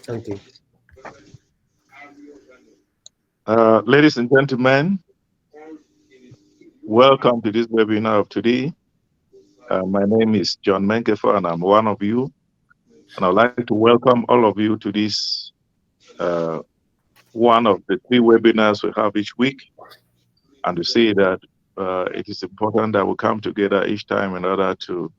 Thank you. Ladies and gentlemen, welcome to this webinar of today. My name is John Menkefa, and I'm one of you. And I'd like to welcome all of you to this uh, one of the three webinars we have each week, and to say that it is important that we come together each time in order to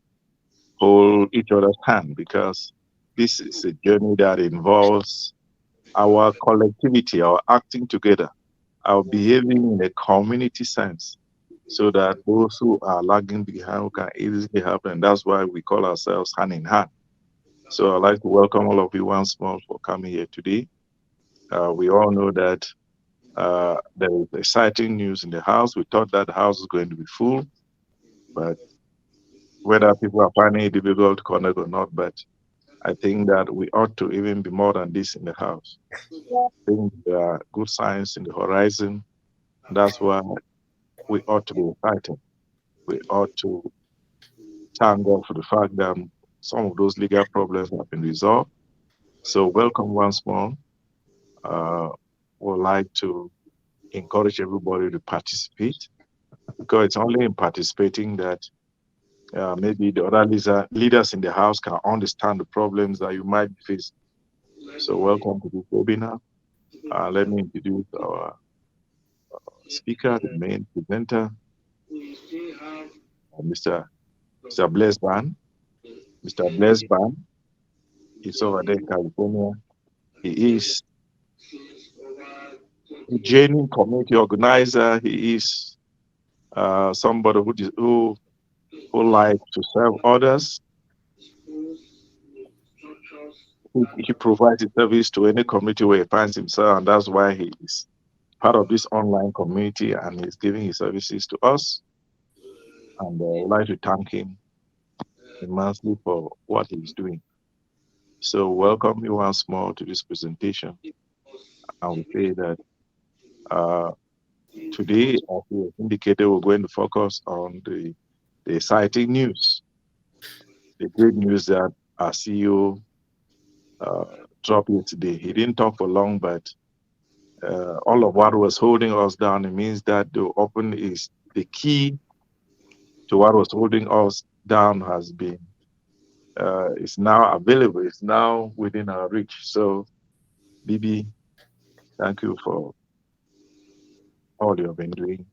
hold each other's hand, because this is a journey that involves our collectivity, our acting together, our behaving in a community sense, so that those who are lagging behind can easily help. And that's why we call ourselves hand in hand. So I'd like to welcome all of you once more for coming here today. We all know that there is exciting news in the house. We thought that the house is going to be full, but whether people are finding it difficult to connect or not, but I think that we ought to even be more than this in the house. I think there are good signs in the horizon. That's why we ought to be excited. We ought to thank God for the fact that some of those legal problems have been resolved. So, welcome once more. Uh, would like to encourage everybody to participate, because it's only in participating that maybe the other leaders in the house can understand the problems that you might be facing. So, welcome to this webinar. Let me introduce our speaker, the main presenter, Mr. Blesban. Mr. Blesban is over there in California. He is a genuine community organizer. He is somebody who likes to serve others. He provides his service to any community where he finds himself, and that's why he is part of this online community and he's giving his services to us. And I would like to thank him immensely for what he's doing. So, welcome you once more to this presentation. And we say that uh, today, as we indicated, we're going to focus on the exciting news, the great news that our CEO uh, dropped yesterday. He didn't talk for long, but all of what was holding us down, it means that the open is the key to what was holding us down has been is now available. It's now within our reach. So, BB, thank you for all you've been doing.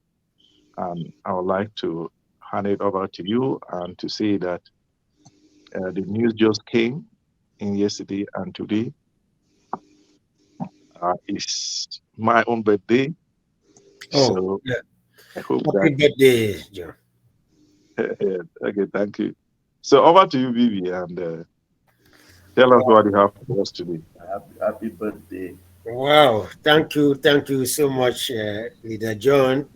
And I would like to hand it over to you and to say that the news just came in yesterday and today is my own birthday. Oh, So yeah. I hope Happy that, birthday, John. okay, thank you. So over to you, Vivi, and tell us what you have for us today. Happy birthday. Wow. Thank you so much, Leader John,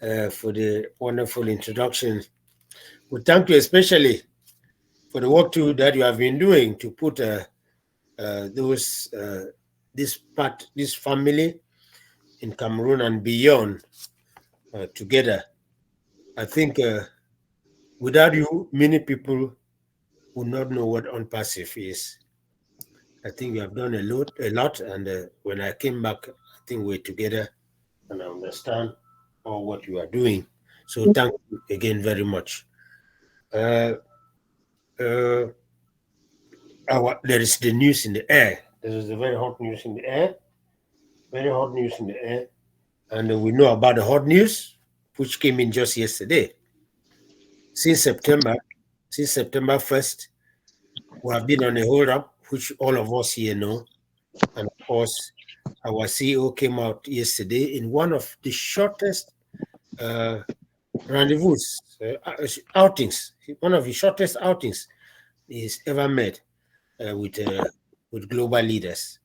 for the wonderful introduction. We thank you especially for the work too that you have been doing to put those this family in Cameroon and beyond together. I think without you, many people would not know what Onpassive is. I think you have done a lot. And when I came back, I think we're together and I understand all what you are doing. So thank you again very much. Uh, uh, there is the news in the air. There is a very hot news in the air. Very hot news in the air. And we know about the hot news, which came in just yesterday. Since September, since September 1st, we have been on a hold up, which all of us here know. And of course, our CEO came out yesterday in one of the shortest uh, rendezvous, outings, one of the shortest outings he's ever made with global leaders.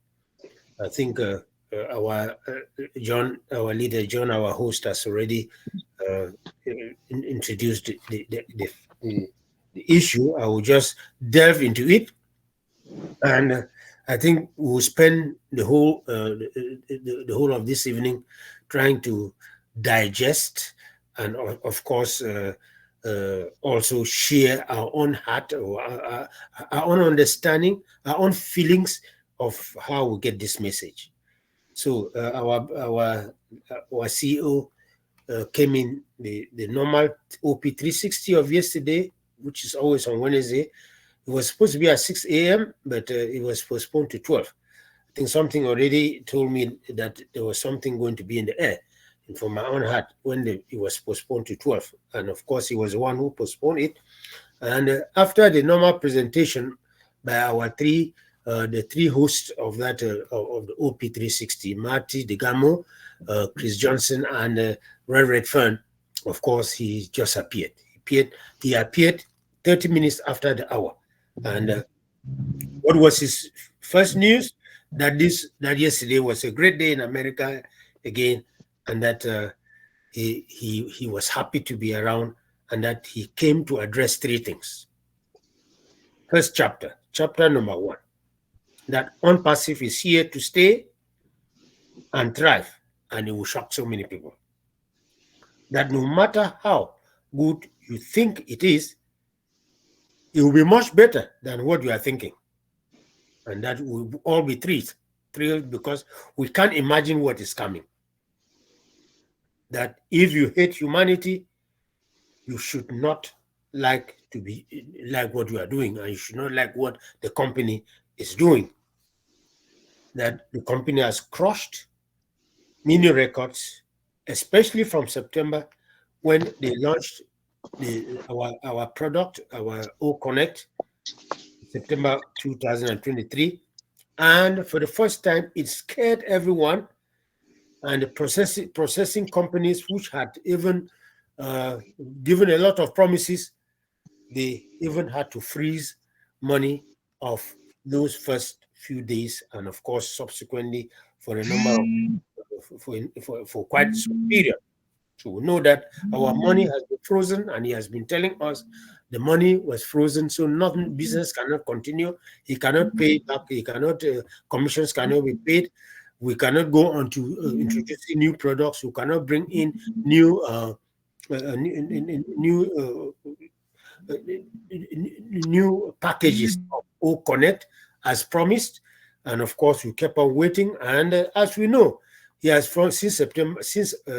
I think our John, our leader John, our host, has already introduced the issue. I will just delve into it, and I think we'll spend the whole of this evening trying to digest and of course also share our own heart or our own understanding, our own feelings of how we get this message. So our CEO came in the normal OP 360 of yesterday, which is always on Wednesday. It was supposed to be at 6 a.m., but it was postponed to 12. I think something already told me that there was something going to be in the air. And from my own heart, when it was postponed to 12. And of course, he was the one who postponed it. And after the normal presentation by our the three hosts of that of the OP360, Marty DeGamo, Chris Johnson, and Red Redfern, of course, he just appeared. He appeared 30 minutes after the hour. And what was his first news? That yesterday was a great day in America again, and that he was happy to be around, and that he came to address three things. First chapter number 1, that Onpassive is here to stay and thrive, and it will shock so many people. That no matter how good you think it will be much better than what you are thinking. And that will all be thrilled because we can't imagine what is coming. That if you hate humanity, you should not like to be like what you are doing, and you should not like what the company is doing. That the company has crushed many records, especially from September when they launched our product, our O Connect, September 2023. And for the first time, it scared everyone. And the processing companies, which had even given a lot of promises, they even had to freeze money of those first few days, and of course, subsequently for a number of for quite some period. So we know that our money has been frozen, and he has been telling us the money was frozen, so nothing, business cannot continue. He cannot pay back. He cannot commissions cannot be paid. We cannot go on to introducing new products. We cannot bring in new new packages of O Connect as promised. And of course, we kept on waiting. And as we know, he has since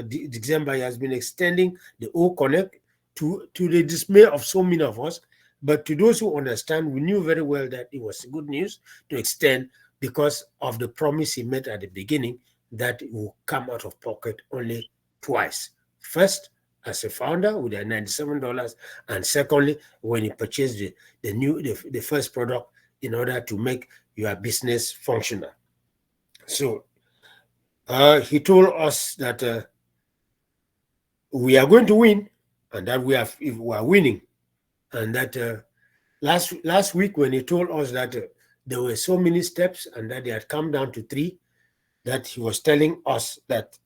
December, he has been extending the O Connect to the dismay of so many of us. But to those who understand, we knew very well that it was good news to extend because of the promise he made at the beginning that it will come out of pocket only twice. First, as a founder with their $97, and secondly, when you purchase the first product in order to make your business functional. So he told us that we are going to win, and that we are winning, and that last week when he told us that there were so many steps and that they had come down to 3, that he was telling us that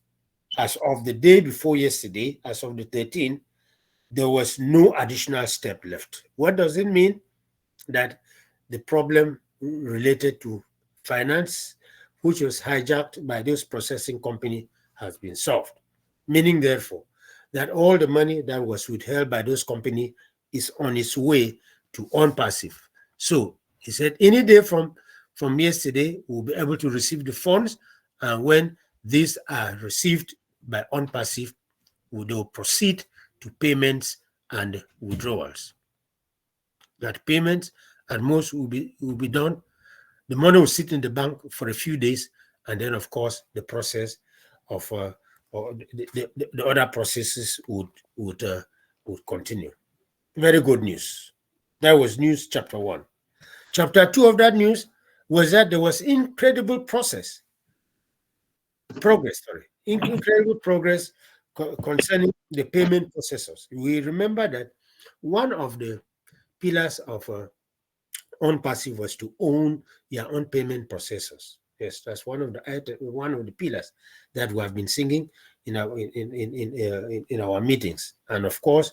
as of the day before yesterday, as of the 13th, there was no additional step left. What does it mean? That the problem related to finance, which was hijacked by those processing company, has been solved. Meaning, therefore, that all the money that was withheld by those company is on its way to Onpassive. So he said any day from yesterday, we'll be able to receive the funds, and when these are received by Onpassive, they will proceed to payments and withdrawals. That payments at most will be done. The money will sit in the bank for a few days, and then of course the process of or the other processes would continue. Very good news. That was news chapter 1. Chapter 2 of that news was that there was incredible progress. Incredible progress concerning the payment processors. We remember that one of the pillars of Onpassive was to own your own payment processors. Yes, that's one of the pillars that we have been singing in our meetings. And of course,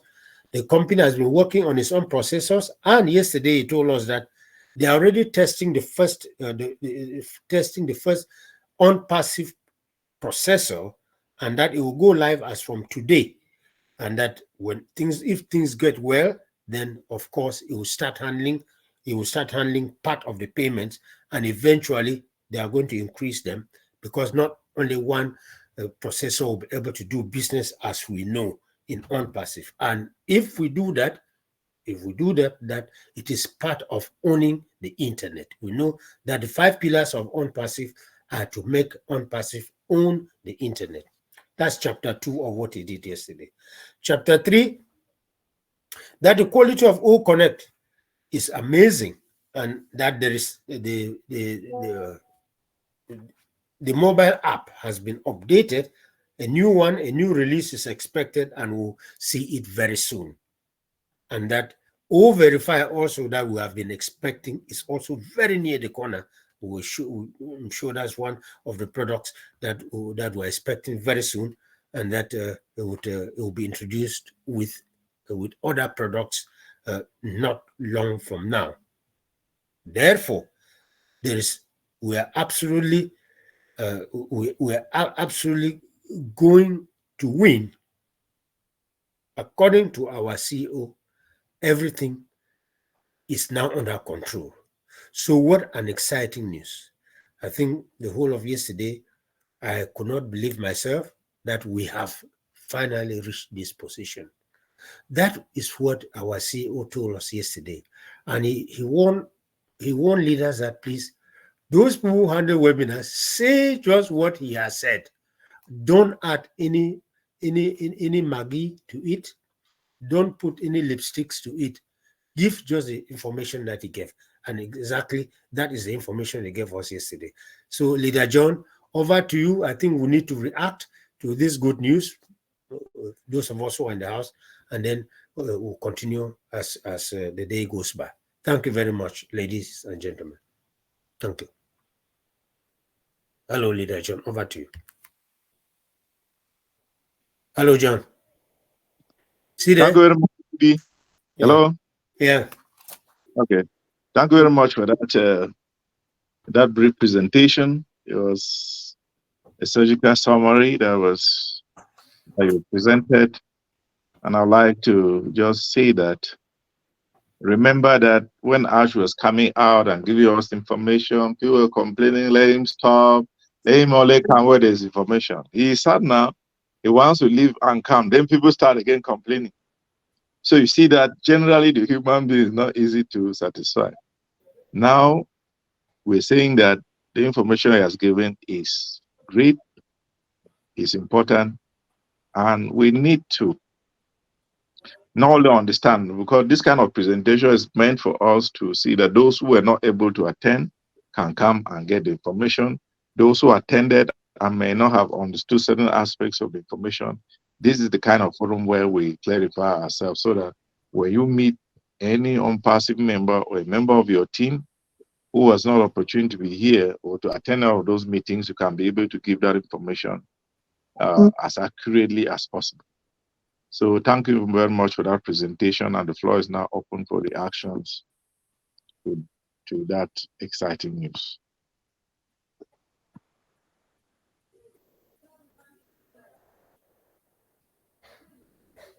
the company has been working on its own processors. And yesterday, he told us that they are already testing the first Onpassive processor, and that it will go live as from today. And that if things get well, then of course it will start handling part of the payments, and eventually they are going to increase them, because not only one processor will be able to do business as we know in Onpassive. And if we do that, that it is part of owning the internet. We know that the 5 pillars of Onpassive are to make Onpassive own the internet. That's chapter 2 of what he did yesterday. Chapter 3, that the quality of O Connect is amazing, and that there is the mobile app has been updated. A new release is expected, and we'll see it very soon. And that O Verify also that we have been expecting is also very near the corner. I'm sure that's one of the products that we're expecting very soon, and that it will be introduced with other products not long from now. Therefore, we are absolutely going to win. According to our CEO, everything is now under control. So what an exciting news. I think the whole of yesterday, I could not believe myself that we have finally reached this position. That is what our CEO told us yesterday. And he warned leaders that, please, those people who handle webinars, say just what he has said. Don't add any Maggi to it. Don't put any lipsticks to it. Give just the information that he gave. And exactly that is the information he gave us yesterday. So, Leader John, over to you. I think we need to react to this good news, those of us who are in the house, and then we'll continue as the day goes by. Thank you very much, ladies and gentlemen. Thank you. Hello, Leader John. Over to you. Hello, John. See there? Thank you very much. Hello? Yeah. Okay. Thank you very much for that brief presentation. It was a surgical summary that you presented. And I'd like to just say that, remember that when Ash was coming out and giving us information, people were complaining, let him stop, let him only come where there's information. He said now, he wants to leave and come. Then people start again complaining. So you see that generally the human being is not easy to satisfy. Now we're saying that the information he has given is great, is important, and we need to not only understand, because this kind of presentation is meant for us to see that those who were not able to attend can come and get the information. Those who attended and may not have understood certain aspects of the information, this is the kind of forum where we clarify ourselves, so that when you meet any Onpassive member or a member of your team who has not opportunity to be here or to attend all of those meetings, you can be able to give that information as accurately as possible. So thank you very much for that presentation, and the floor is now open for the actions to that exciting news.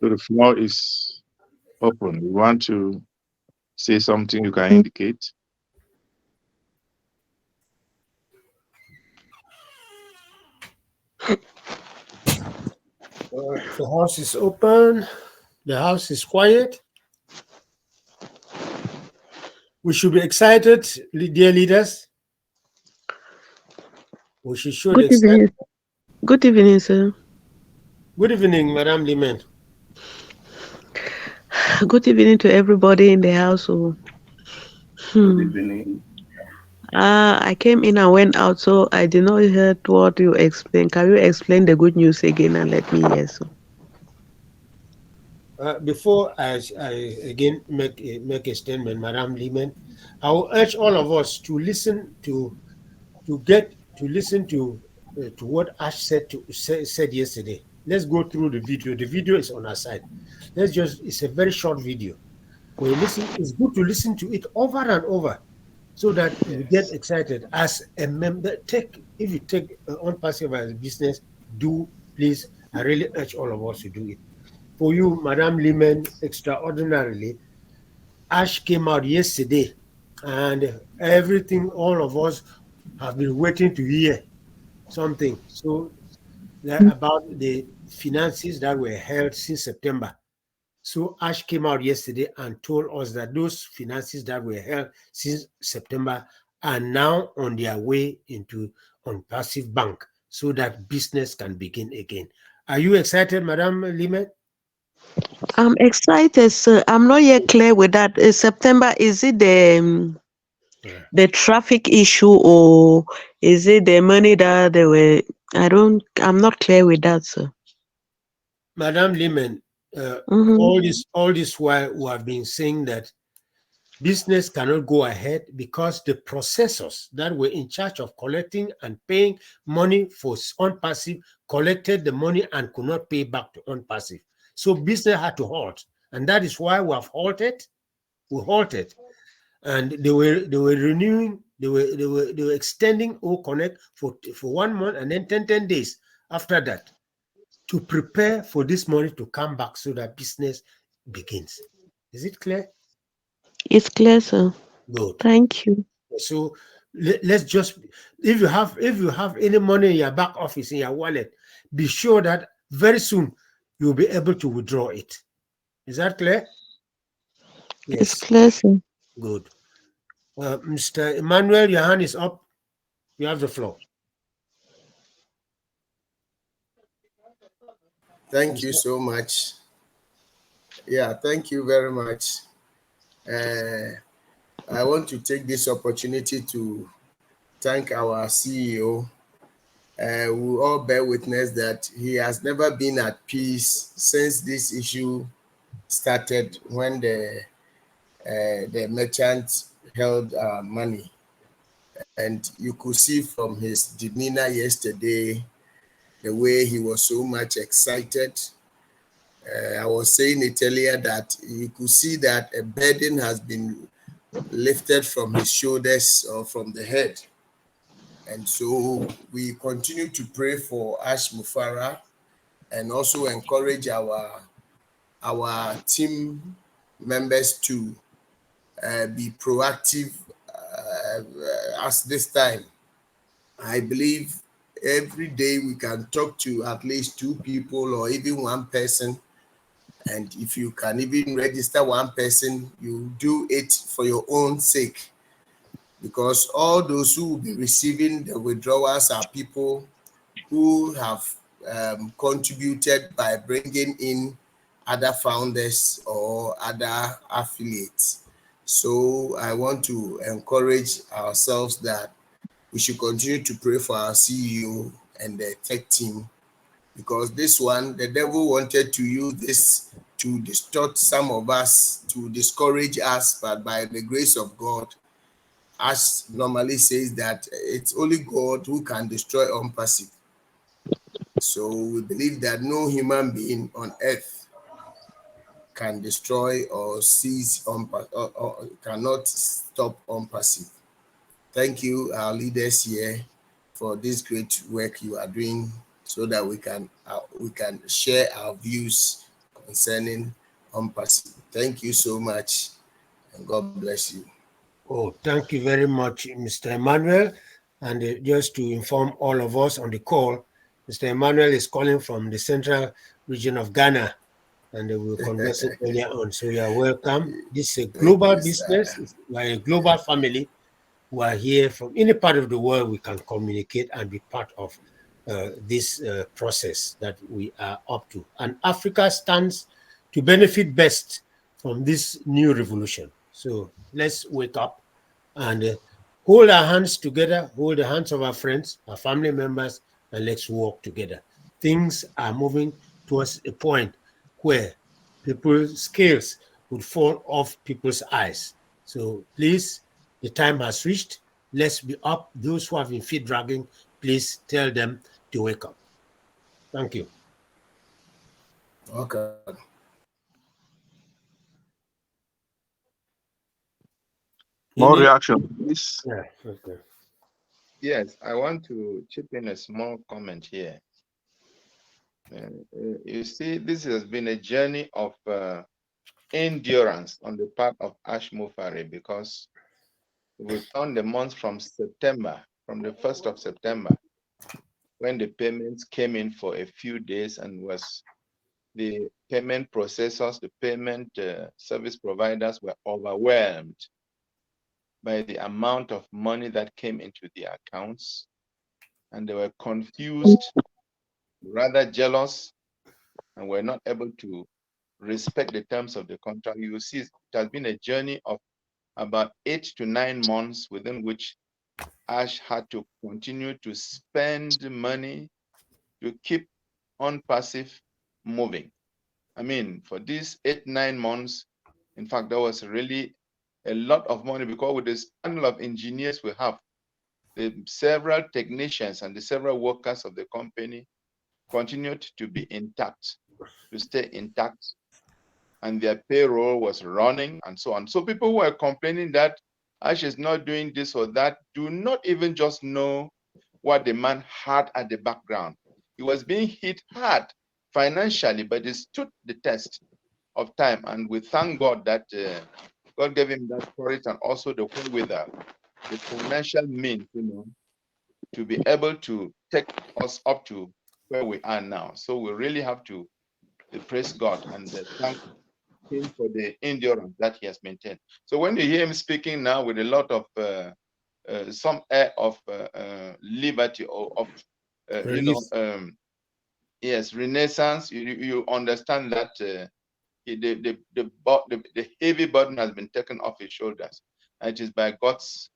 So the floor is open. You want to say something, you can indicate. The house is open. The house is quiet. We should be excited, dear leaders. We should show the excitement. Good evening, sir. Good evening, Madam Limen. Good evening to everybody in the household. Good evening. I came in and went out, so I did not hear what you explained. Can you explain the good news again and let me hear so? Before I again make a statement, Madam Limen, I will urge all of us to listen to what Ash said yesterday. Let's go through the video. The video is on our side. It's a very short video. When you listen, it's good to listen to it over and over, so that you get excited as a member. If you take Onpassive as a business, please. I really urge all of us to do it. For you, Madam Limen, extraordinarily, Ash came out yesterday, and everything, all of us have been waiting to hear something. So about the finances that were held since September. So Ash came out yesterday and told us that those finances that were held since September are now on their way into Onpassive Bank so that business can begin again. Are you excited, Madam Limet? I'm excited, sir. I'm not yet clear with that. September, is it Yeah. the traffic issue or is it the money that they were? I'm not clear with that, sir. Madam Limet, Mm-hmm. all this while we have been saying that business cannot go ahead because the processors that were in charge of collecting and paying money for Onpassive collected the money and could not pay back to Onpassive. So business had to halt. And that is why we have halted. We halted. And they were renewing, they were extending O Connect for 1 month and then 10 days after that to prepare for this money to come back so that business begins. Is it clear? It's clear, sir. Good. Thank you. So let's just, if you have any money in your back office in your wallet, be sure that very soon you'll be able to withdraw it. Is that clear? It's Yes. clear, sir. Good. Mr. Emmanuel, your hand is up. You have the floor. Thank you so much. Yeah, thank you very much. I want to take this opportunity to thank our CEO. We all bear witness that he has never been at peace since this issue started when the merchant held money. And you could see from his demeanor yesterday the way he was so much excited. I was saying it earlier that you could see that a burden has been lifted from his shoulders or from the head. And so we continue to pray for Ash Mufara and also encourage our team members to be proactive as this time. I believe every day we can talk to at least 2 people or even 1 person. And if you can even register 1 person, you do it for your own sake. Because all those who will be receiving the withdrawals are people who have contributed by bringing in other founders or other affiliates. So I want to encourage ourselves that we should continue to pray for our CEO and the tech team, because this one, the devil wanted to use this to distort some of us, to discourage us, but by the grace of God, as normally says that it's only God who can destroy Onpassive. So we believe that no human being on earth can destroy or seize or cannot stop Onpassive. Thank you, our leaders here, for this great work you are doing, so that we can share our views concerning Onpassive. Thank you so much, and God bless you. Oh, thank you very much, Mr. Emmanuel. And just to inform all of us on the call, Mr. Emmanuel is calling from the central region of Ghana, and we were conversing earlier on. So you are welcome. This is a Thank global you, business. sir. We are a global family. We are here from any part of the world. We can communicate and be part of this process that we are up to. And Africa stands to benefit best from this new revolution. So let's wake up and hold our hands together, hold the hands of our friends, our family members, and let's work together. Things are moving towards a point where people's scales would fall off people's eyes. So please, the time has reached. Let's be up. Those who have been feet dragging, please tell them to wake up. Thank you. Okay. More Any? reaction, please. Yeah. Okay. Yes, I want to chip in a small comment here. You see, this has been a journey of endurance on the part of Ash Mufari, because we found the month from from the 1st of September, when the payments came in for a few days, and was the payment processors, the payment service providers were overwhelmed by the amount of money that came into their accounts, and they were confused, rather jealous, and were not able to respect the terms of the contract. You will see it has been a journey of about 8 to 9 months, within which Ash had to continue to spend money to keep Onpassive moving. I mean, for these 8, 9 months, in fact, there was really a lot of money, because with this panel of engineers we have, the several technicians and the several workers of the company continued to be intact, to stay intact, and their payroll was running and so on. So people who are complaining that Ash is not doing this or that do not even just know what the man had at the background. He was being hit hard financially, but he stood the test of time. And we thank God that God gave him that courage, and also the wherewithal, the financial means, to be able to take us up to where we are now. So we really have to praise God and thank him for the endurance that he has maintained. So when you hear him speaking now with a lot of some air of liberty, or of yes, renaissance, you understand that the heavy burden has been taken off his shoulders, and it is by God's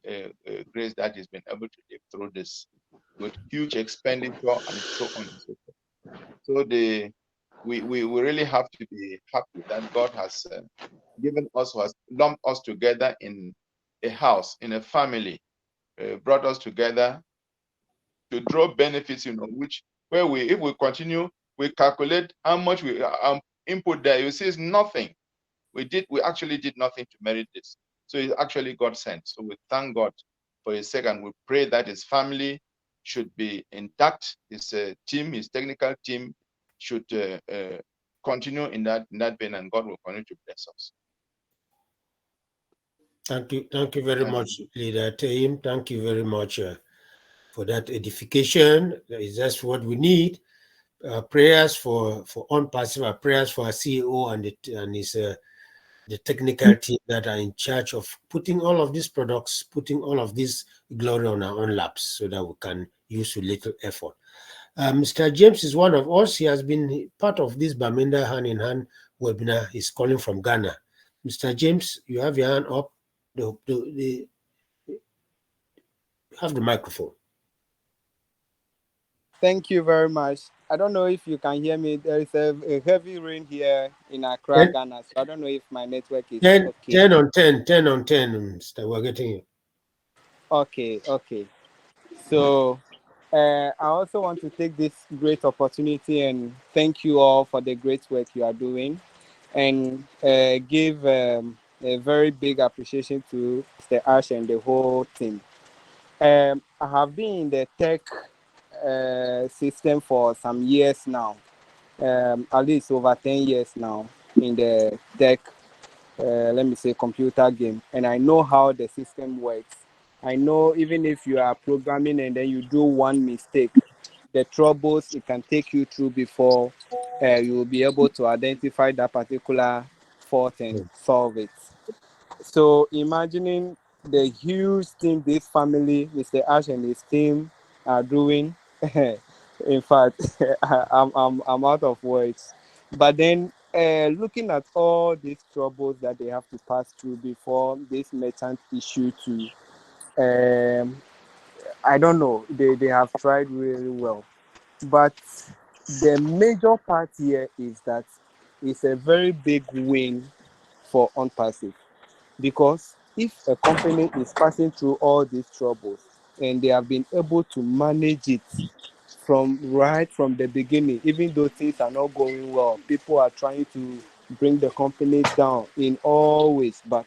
grace that he's been able to live through this with huge expenditure and so on and so forth. So we really have to be happy that God has given us, has lumped us together in a house, in a family, brought us together to draw benefits, which where if we continue, we calculate how much we input there, you see it's nothing. We actually did nothing to merit this. So it's actually God sent. So we thank God for his sake, and we pray that his family should be intact. His team, his technical team, should continue in that vein, and God will continue to bless us. Thank you very much, Leader Taim. Thank you very much for that edification. That's what we need. Prayers for Onpassive, prayers for our CEO and his the technical team that are in charge of putting all of these products, putting all of this glory on our own laps, so that we can use with little effort. Mr. James is one of us. He has been part of this Bamenda Hand in Hand webinar. He's calling from Ghana. Mr. James, you have your hand up. You have the microphone. Thank you very much. I don't know if you can hear me. There is a heavy rain here in Accra, Ghana. So I don't know if my network is 10, okay. 10 on 10, 10 on 10, Mr. We're getting you. Okay. So I also want to take this great opportunity and thank you all for the great work you are doing, and give a very big appreciation to Mr. Ash and the whole team. I have been in the tech system for some years now, at least over 10 years now in the tech, let me say, computer game, and I know how the system works. I know even if you are programming and then you do one mistake, the troubles it can take you through before you will be able to identify that particular fault and solve it. So imagining the huge thing this family, Mr. Ash and his team, are doing, in fact, I'm out of words. But then looking at all these troubles that they have to pass through before this merchant issue to, I don't know, they have tried really well. But the major part here is that it's a very big win for Onpassive. Because if a company is passing through all these troubles and they have been able to manage it right from the beginning, even though things are not going well, people are trying to bring the company down in all ways, but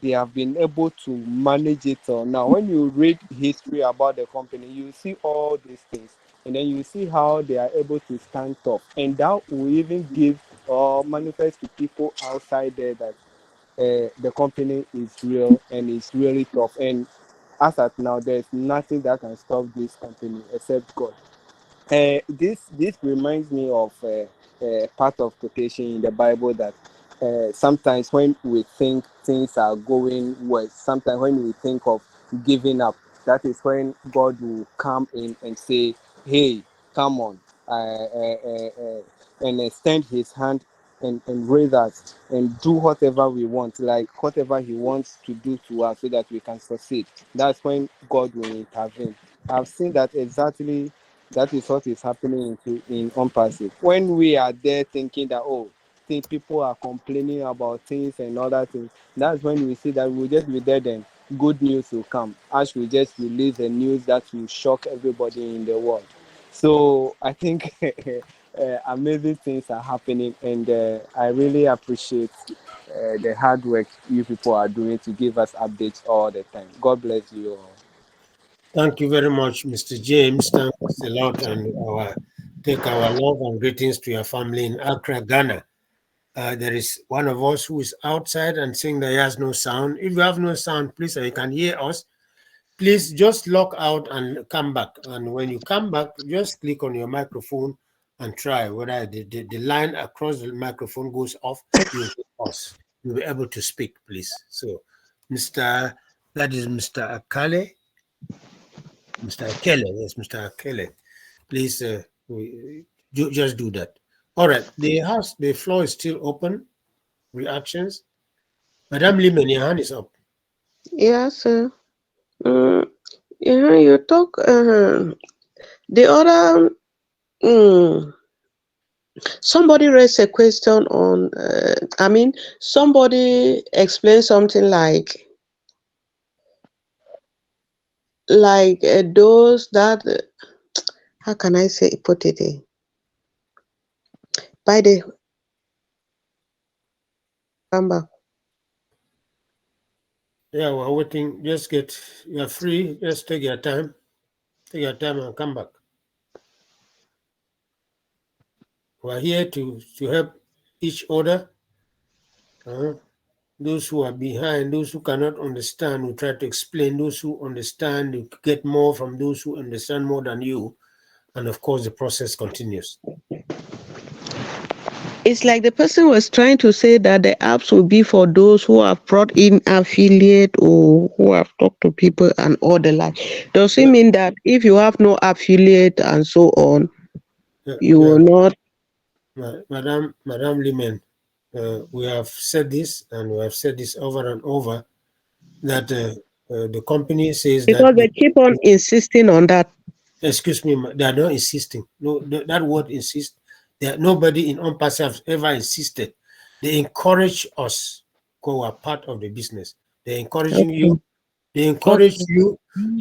they have been able to manage it all. Now, when you read history about the company, you see all these things, and then you see how they are able to stand tough, and that will even give or manifest to people outside there that the company is real and it's really tough. And as at now, there's nothing that can stop this company except God. This reminds me of part of quotation in the Bible that sometimes when we think things are going well, sometimes when we think of giving up, that is when God will come in and say, "Hey, come on," and extend His hand and raise us and do whatever we want, like whatever He wants to do to us, so that we can succeed. That's when God will intervene. I've seen that exactly. That is what is happening in Onpassive. When we are there thinking that, oh, think people are complaining about things and other things, that's when we see that we'll just be there, then good news will come. As we just release the news that will shock everybody in the world. So I think amazing things are happening, and I really appreciate the hard work you people are doing to give us updates all the time. God bless you all. Thank you very much, Mr. James. Thanks a lot, and take our love and greetings to your family in Accra, Ghana. There is one of us who is outside and saying that he has no sound. If you have no sound, please, and you can hear us, please just log out and come back. And when you come back, just click on your microphone and try whether the line across the microphone goes off, you'll hear us. You'll be able to speak, please. So, that is Mr. Akale. Mr. Akele, yes, Mr. Akele. Please, just do that. All right, the floor is still open. Reactions. Madam Limen, your hand is up. Yes, sir. You talk. The other. Somebody raised a question on. Somebody explained something like those that. How can I put it? By the number. Yeah, we're waiting. You're free. Just take your time. Take your time and come back. We're here to help each other. Those who are behind, those who cannot understand, we try to explain. Those who understand, you get more from those who understand more than you. And of course, the process continues. It's like the person was trying to say that the apps will be for those who have brought in affiliate or who have talked to people and all the like. Does it mean that if you have no affiliate and so on, you will not? Madam Limen, we have said this and we have said this over and over that the company says that Because they keep on insisting on that. excuse me, they are not insisting. No, that word insist. Nobody in Onpassive has ever insisted. They encourage us who are part of the business. They're encouraging you. They encourage you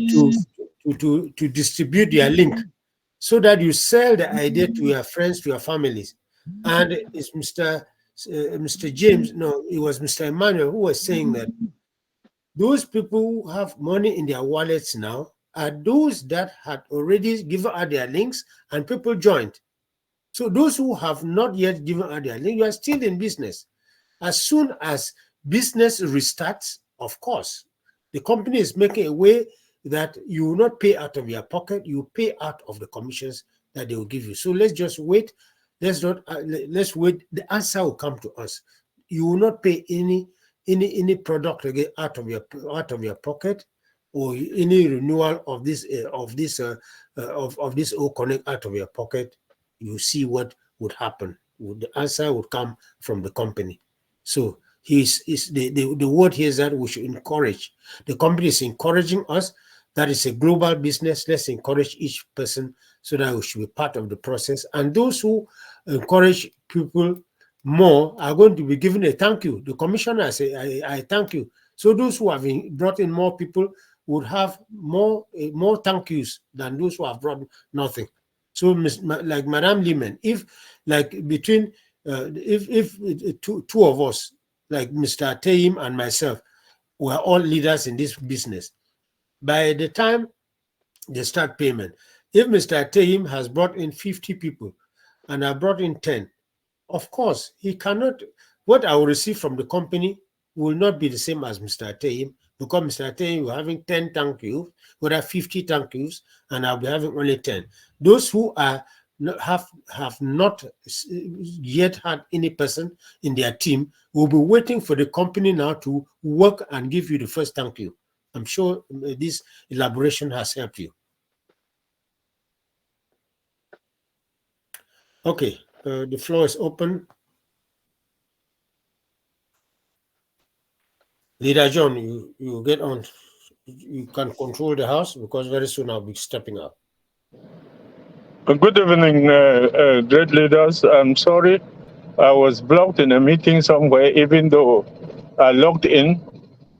to distribute their link so that you sell the idea to your friends, to your families. And it's Mr. James, no, it was Mr. Emmanuel who was saying that those people who have money in their wallets now are those that had already given out their links and people joined. So those who have not yet given out their link, you are still in business. As soon as business restarts, of course, the company is making a way that you will not pay out of your pocket, you pay out of the commissions that they will give you. So let's just wait. Let's wait. The answer will come to us. You will not pay any product again out of your pocket, or any renewal of this O Connect out of your pocket. You see what would happen. The answer would come from the company. So the word here is that we should encourage. The company is encouraging us. That is a global business. Let's encourage each person so that we should be part of the process. And those who encourage people more are going to be given a thank you. The commissioner say, I thank you. So those who have brought in more people would have more thank yous than those who have brought nothing. So, like Madame Limen, if like between if two of us, like Mr. Taim and myself, were all leaders in this business, by the time they start payment, if Mr. Taim has brought in 50 people and I brought in 10, of course, he cannot, what I will receive from the company will not be the same as Mr. Taim Because Mr. Attain, you're having 10 thank you, would have 50 thank yous, and I'll be having only 10. Those who are have not yet had any person in their team will be waiting for the company now to work and give you the first thank you. I'm sure this elaboration has helped you. Okay, the floor is open. Leader John, you get on. You can control the house because very soon I'll be stepping out. Good evening, great leaders. I'm sorry I was blocked in a meeting somewhere, even though I logged in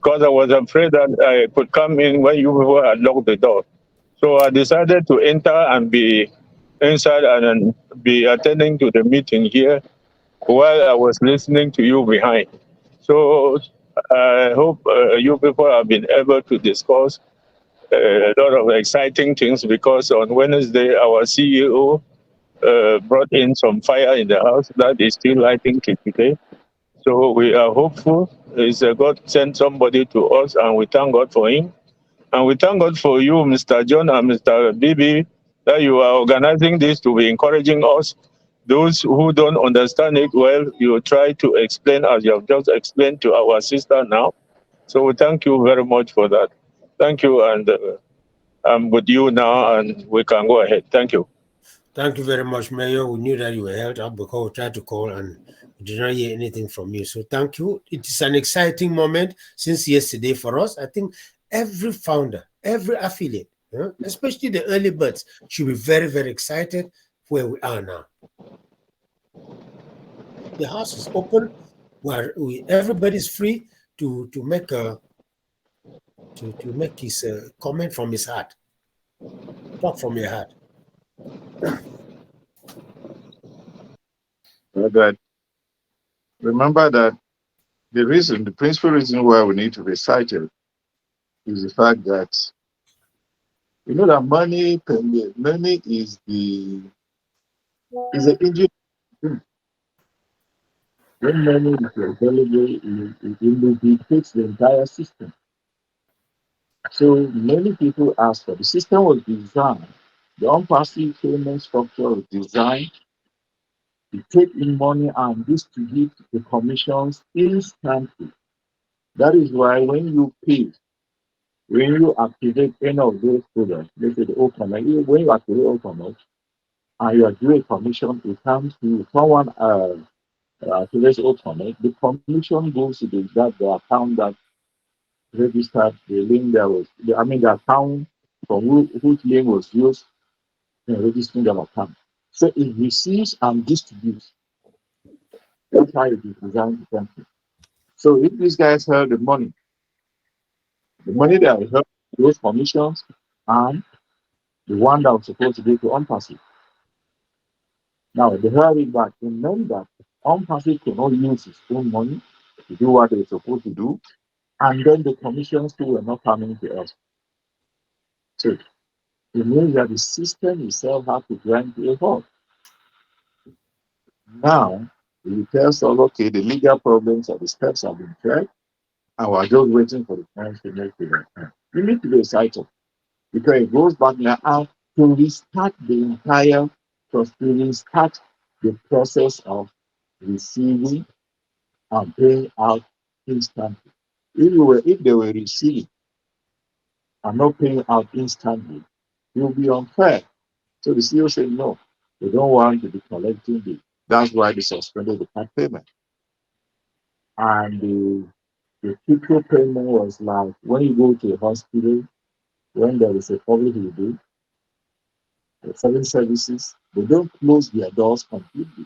because I was afraid that I could come in when you people had locked the door. So I decided to enter and be inside and be attending to the meeting here while I was listening to you behind. So I hope you people have been able to discuss a lot of exciting things because on Wednesday, our CEO brought in some fire in the house that is still lighting till today. So we are hopeful. Is God sent somebody to us, and we thank God for him. And we thank God for you, Mr. John and Mr. Bibi, that you are organizing this to be encouraging us. Those who don't understand it well, you try to explain as you have just explained to our sister now. So we thank you very much for that. Thank you, and I'm with you now, and we can go ahead. Thank you. Thank you very much, Mayor. We knew that you were held up because we tried to call and we did not hear anything from you. So thank you. It is an exciting moment since yesterday for us. I think every founder, every affiliate, especially the early birds, should be very, very excited where we are now. The house is open where everybody's free to make a to make his comment from his heart. Talk from your heart. But remember that the principal reason why we need to recite it is the fact that you know that money is the engine. When money is available, it lubricates the entire system. So many people ask for the system was designed, the unpassive payment structure was designed to take in money and distribute the commissions instantly. That is why when you pay, when you activate any of those products, let's say the open, when you activate open and you are due a commission, it comes to someone activates open, the commission goes to the account that registered the link that was, the account from whose name was used in registering the account. So it receives and distributes. That's how it is designed to function. So if these guys held the money that held those commissions and the one that was supposed to go to Onpassive. Now they held it back. It meant that Onpassive cannot use its own money to do what it's supposed to do, and then the commissions too were not coming to us. So it means that the system itself has to grind to a halt. Now, it tells us, okay, the legal problems or the steps have been tried, and we're just waiting for the funds to make it. You need to be excited because it goes back now to restart the entire process, to restart the process of receiving and paying out instantly. If they were receiving and not paying out instantly, it would be unfair. So the CEO said no, they don't want to be collecting the. That's why they suspended the card payment. And the typical payment was like when you go to a hospital, when there is a public holiday, the selling services, they don't close their doors completely.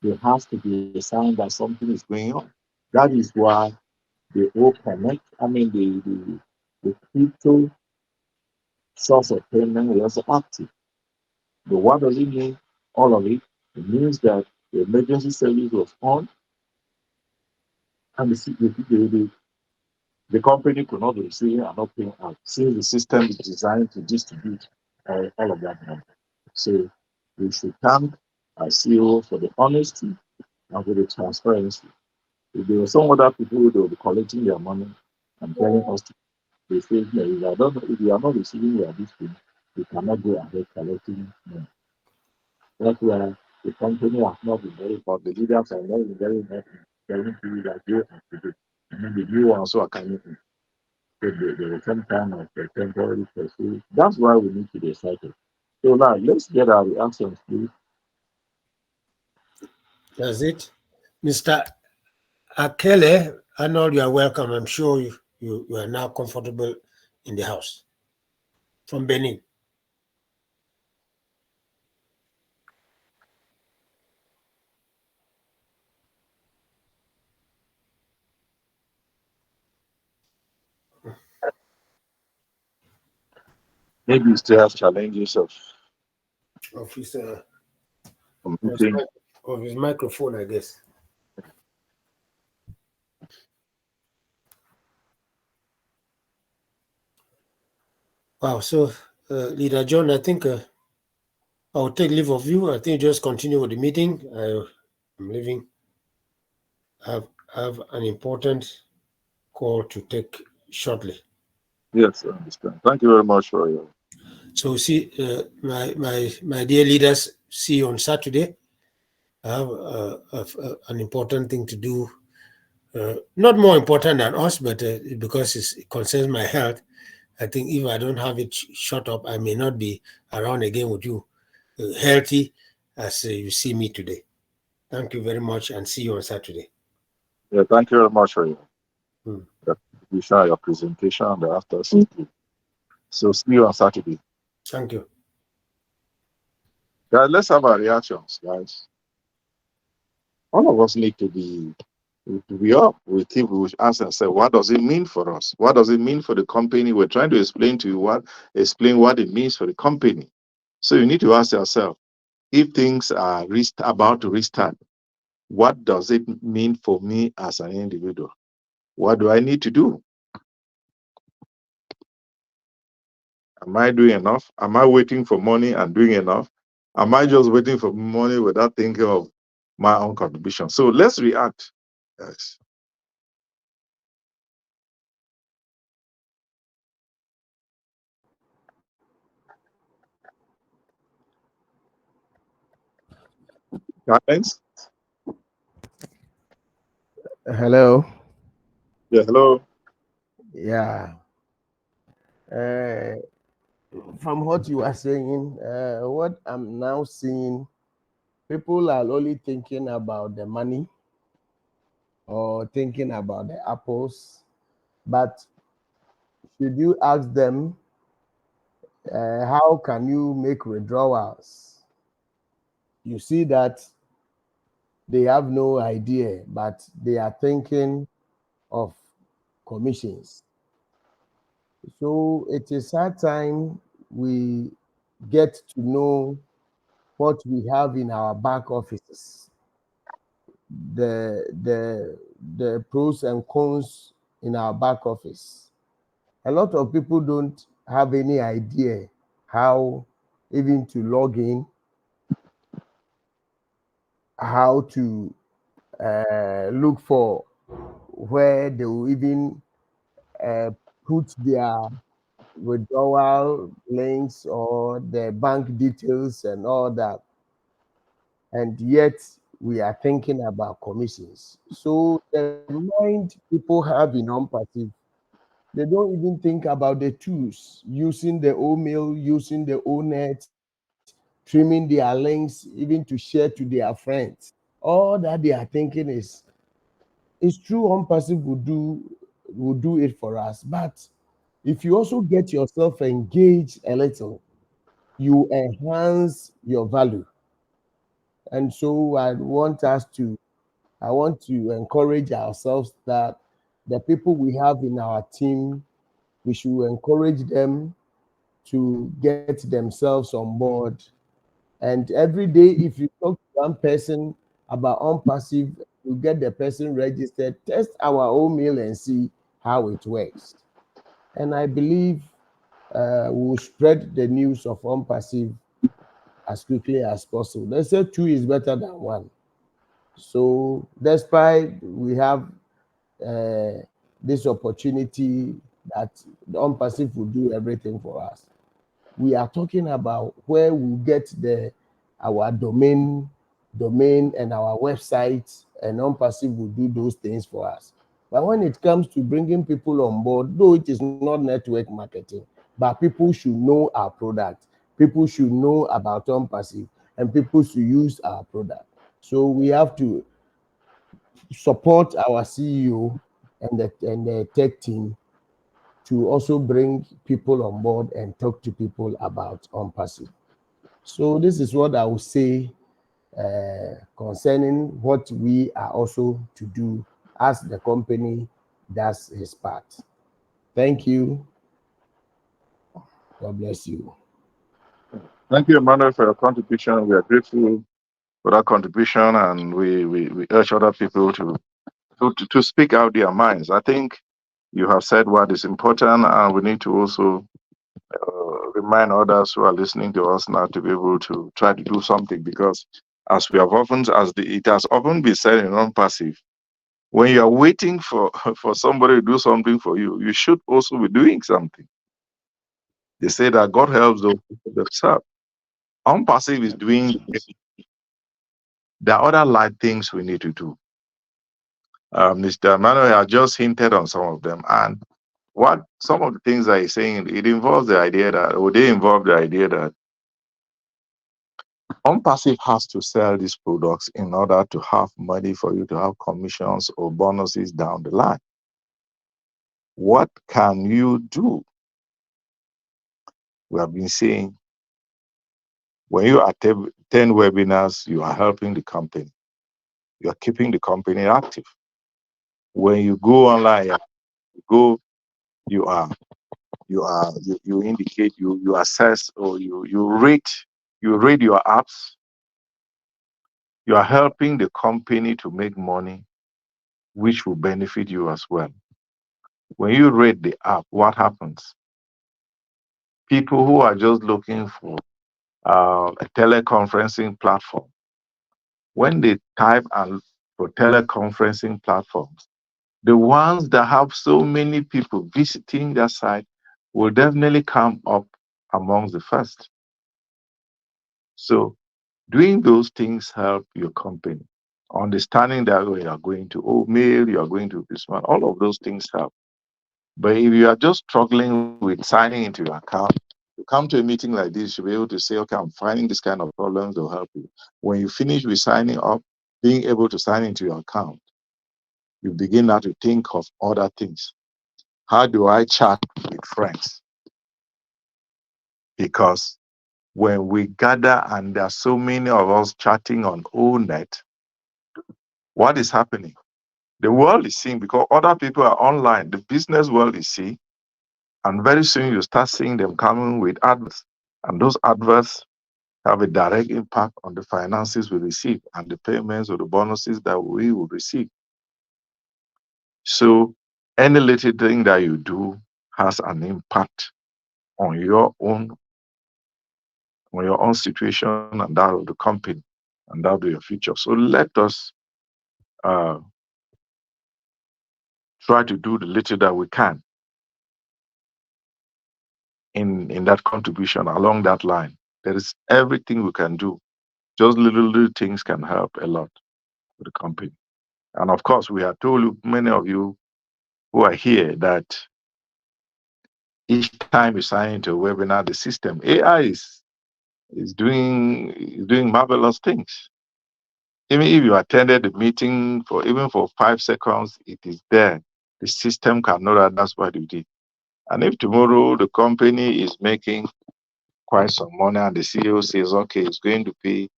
There has to be a sign that something is going on. That is why the O Connect, the crypto source of payment was also active. But what does it mean? All of it. It means that the emergency service was on and the company could not be receiving and not paying out since the system is designed to distribute all of that money. So we should thank our CEO for the honesty and for the transparency. If there were some other people who will be collecting their money and telling us to, they say, no, if you are not receiving your this thing, you cannot go ahead collecting money. That's why the company has not been very, but the leaders are not been very much telling people that you have to do. And then the new ones who are coming in. So there was some kind of a temporary pursuit. That's why we need to be excited. So now let's get our reactions, please. That's it. Mr. Akele, Arnold, you are welcome. I'm sure you are now comfortable in the house from Benin. Maybe you still have challenges Of his, meeting. of his microphone, I guess. Wow. So, Leader John, I think I'll take leave of you. I think just continue with the meeting. I'm leaving. I have an important call to take shortly. Yes, I understand. Thank you very much for your. So, see, my dear leaders, see you on Saturday. I have an important thing to do. Not more important than us, but because it concerns my health, I think if I don't have it shut up, I may not be around again with you, healthy as you see me today. Thank you very much and see you on Saturday. Yeah, thank you very much for your, Hmm. you share your presentation and after. So see you on Saturday. Thank you. Guys, let's have our reactions, guys. All of us need to be up. We think we should ask ourselves, what does it mean for us? What does it mean for the company? We're trying to explain to you what it means for the company. So you need to ask yourself, if things are about to restart, what does it mean for me as an individual? What do I need to do? Am I doing enough? Am I waiting for money and doing enough? Am I just waiting for money without thinking of my own contribution? So let's react. Yes. Thanks. Hello. Yeah, hello. Yeah. Uh, from what you are saying, what I'm now seeing, people are only thinking about the money or thinking about the apples. But should you ask them, how can you make withdrawals? You see that they have no idea, but they are thinking of commissions. So it is hard time we get to know what we have in our back offices, the pros and cons in our back office. A lot of people don't have any idea how even to log in, how to look for where they will even uh, put their withdrawal links or their bank details and all that. And yet we are thinking about commissions. So the mind people have in Onpassive, they don't even think about the tools, using the mail, using the net, trimming their links, even to share to their friends. All that they are thinking is, it's true Onpassive will do it for us. But if you also get yourself engaged a little, you enhance your value. And so I want to encourage ourselves that the people we have in our team, we should encourage them to get themselves on board. And every day, if you talk to one person about Onpassive, you get the person registered, test our own mail and see how it works. And I believe we'll spread the news of Onpassive as quickly as possible. They say two is better than one. So despite we have this opportunity that the Onpassive will do everything for us, we are talking about where we get our domain and our website, and Onpassive will do those things for us. But when it comes to bringing people on board, though it is not network marketing, but people should know our product, people should know about Onpassive, and people should use our product. So we have to support our CEO and the tech team to also bring people on board and talk to people about Onpassive. So this is what I would say concerning what we are also to do as the company does his part. Thank you. God bless you. Thank you, Emmanuel, for your contribution. We are grateful for that contribution, and we urge other people to speak out their minds. I think you have said what is important, and we need to also remind others who are listening to us now to be able to try to do something, because it has often been said in non-passive, when you are waiting for for somebody to do something for you, you should also be doing something. They say that God helps those who themselves. Unpassive is doing. There are other light things we need to do. Mr. Manuel has just hinted on some of them, and what some of the things that he's saying, it involves the idea that, or they involve the idea that Unpassive has to sell these products in order to have money for you to have commissions or bonuses down the line. What can you do? We have been saying, when you attend 10 webinars, you are helping the company. You are keeping the company active. When you go online, you are you indicate, you assess, or you rate your apps. You are helping the company to make money, which will benefit you as well. When you rate the app, what happens? People who are just looking for a teleconferencing platform, when they type and for teleconferencing platforms, the ones that have so many people visiting their site will definitely come up amongst the first. So doing those things help your company. Understanding that you are going to mail, you are going to this one, all of those things help. But if you are just struggling with signing into your account, you come to a meeting like this, you'll be able to say, okay, I'm finding this kind of problems, they'll help you. When you finish with signing up, being able to sign into your account, you begin now to think of other things. How do I chat with friends? Because when we gather and there are so many of us chatting on ONET, what is happening? The world is seeing, because other people are online, the business world is seeing, and very soon you start seeing them coming with adverts. And those adverts have a direct impact on the finances we receive and the payments or the bonuses that we will receive. So any little thing that you do has an impact on your own situation and that of the company and that of your future. So let us uh, try to do the little that we can in that contribution along that line. There is everything we can do. Just little things can help a lot with the company. And of course, we have told you, many of you who are here, that each time you sign into a webinar, the system AI is doing marvelous things. Even if you attended the meeting even for 5 seconds, it is there. The system can know that that's what you did. And if tomorrow the company is making quite some money and the CEO says, okay, it's going to pay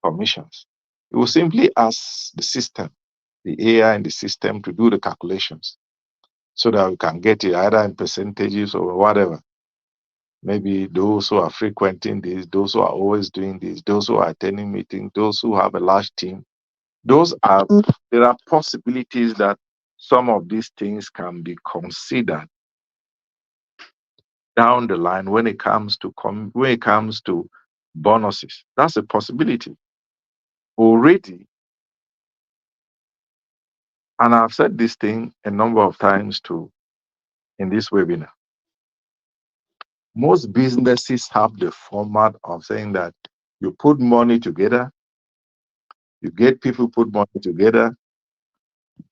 commissions, it will simply ask the system, the AI in the system, to do the calculations so that we can get it either in percentages or whatever. Maybe those who are frequenting this, those who are always doing this, those who are attending meetings, those who have a large team. There are possibilities that some of these things can be considered down the line when it comes to bonuses. That's a possibility. Already And I've said this thing a number of times too in this webinar. Most businesses have the format of saying that you put money together, you get people put money together,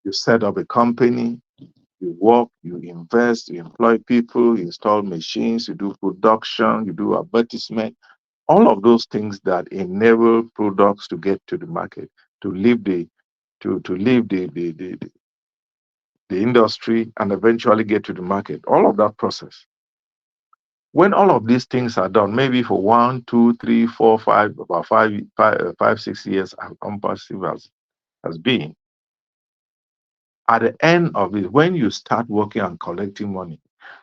you set up a company, you work, you invest, you employ people, you install machines, you do production, you do advertisement, all of those things that enable products to get to the market, to leave the industry and eventually get to the market. All of that process. When all of these things are done, maybe for 1, 2, 3, 4, 5, about 5, 6 years, Onpassive has been. At the end of it, when you start working and collecting money,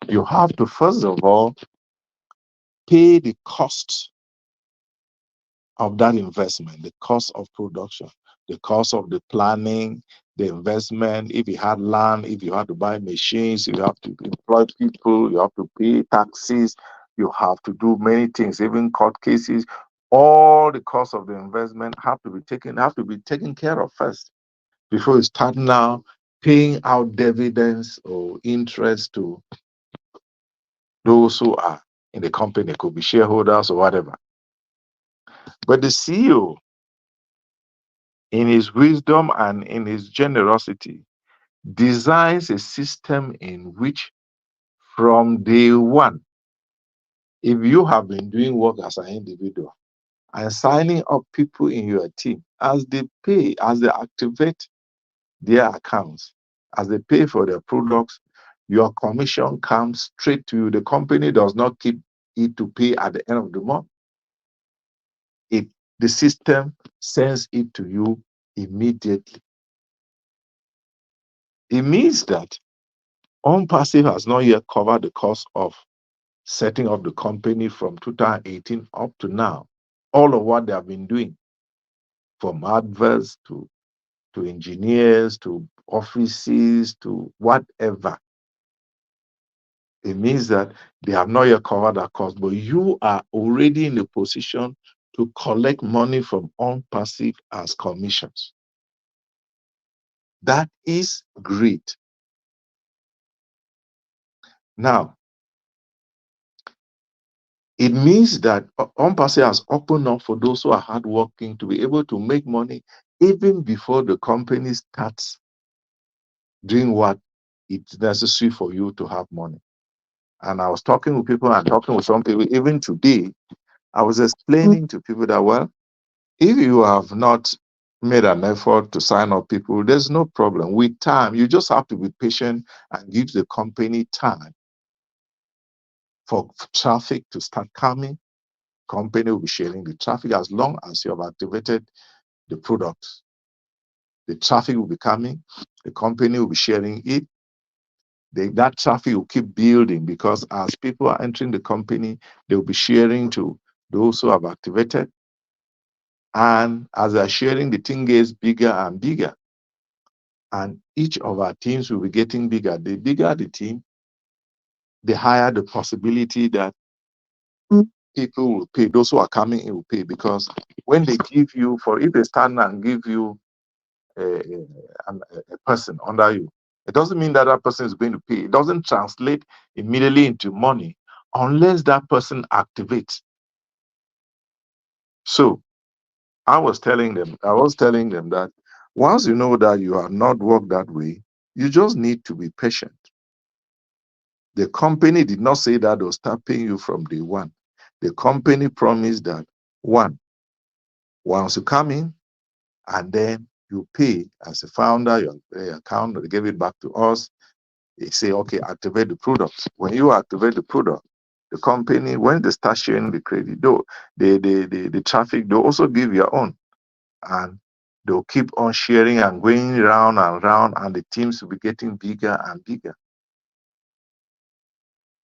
you have to first of all pay the cost of that investment, the cost of production, the cost of the planning, the investment. If you had land, if you had to buy machines, you have to employ people, you have to pay taxes, you have to do many things, even court cases. All the costs of the investment have to be taken care of first before you start now paying out dividends or interest to those who are in the company. It could be shareholders or whatever. But the CEO, in his wisdom and in his generosity, designs a system in which from day one, if you have been doing work as an individual and signing up people in your team, as they pay, as they activate their accounts, as they pay for their products, your commission comes straight to you. The company does not keep it to pay at the end of the month. The system sends it to you immediately. It means that Onpassive has not yet covered the cost of setting up the company from 2018 up to now. All of what they have been doing, from adverts to engineers to offices to whatever. It means that they have not yet covered that cost, but you are already in a position to collect money from Onpassive as commissions. That is great. Now, it means that Onpassive has opened up for those who are hardworking to be able to make money even before the company starts doing what it's necessary for you to have money. And I was talking with people and talking with some people, even today, I was explaining to people that, well, if you have not made an effort to sign up people, there's no problem. With time, you just have to be patient and give the company time for traffic to start coming. Company will be sharing the traffic as long as you have activated the products. The traffic will be coming, the company will be sharing it. That traffic will keep building because as people are entering the company, they will be sharing to those who have activated. And as they're sharing, the thing gets bigger and bigger. And each of our teams will be getting bigger. The bigger the team, the higher the possibility that people will pay. Those who are coming in will pay because when they give you, if they stand and give you a person under you, it doesn't mean that that person is going to pay. It doesn't translate immediately into money unless that person activates. So I was telling them that once you know that you are not worked that way, you just need to be patient. The company did not say that they'll start paying you from day one. The company promised that once you come in and then you pay as a founder, your account, they give it back to us. They say, okay, activate the product. When you activate the product, the company, when they start sharing the credit, though, the traffic, they'll also give your own. And they'll keep on sharing and going round and round, and the teams will be getting bigger and bigger.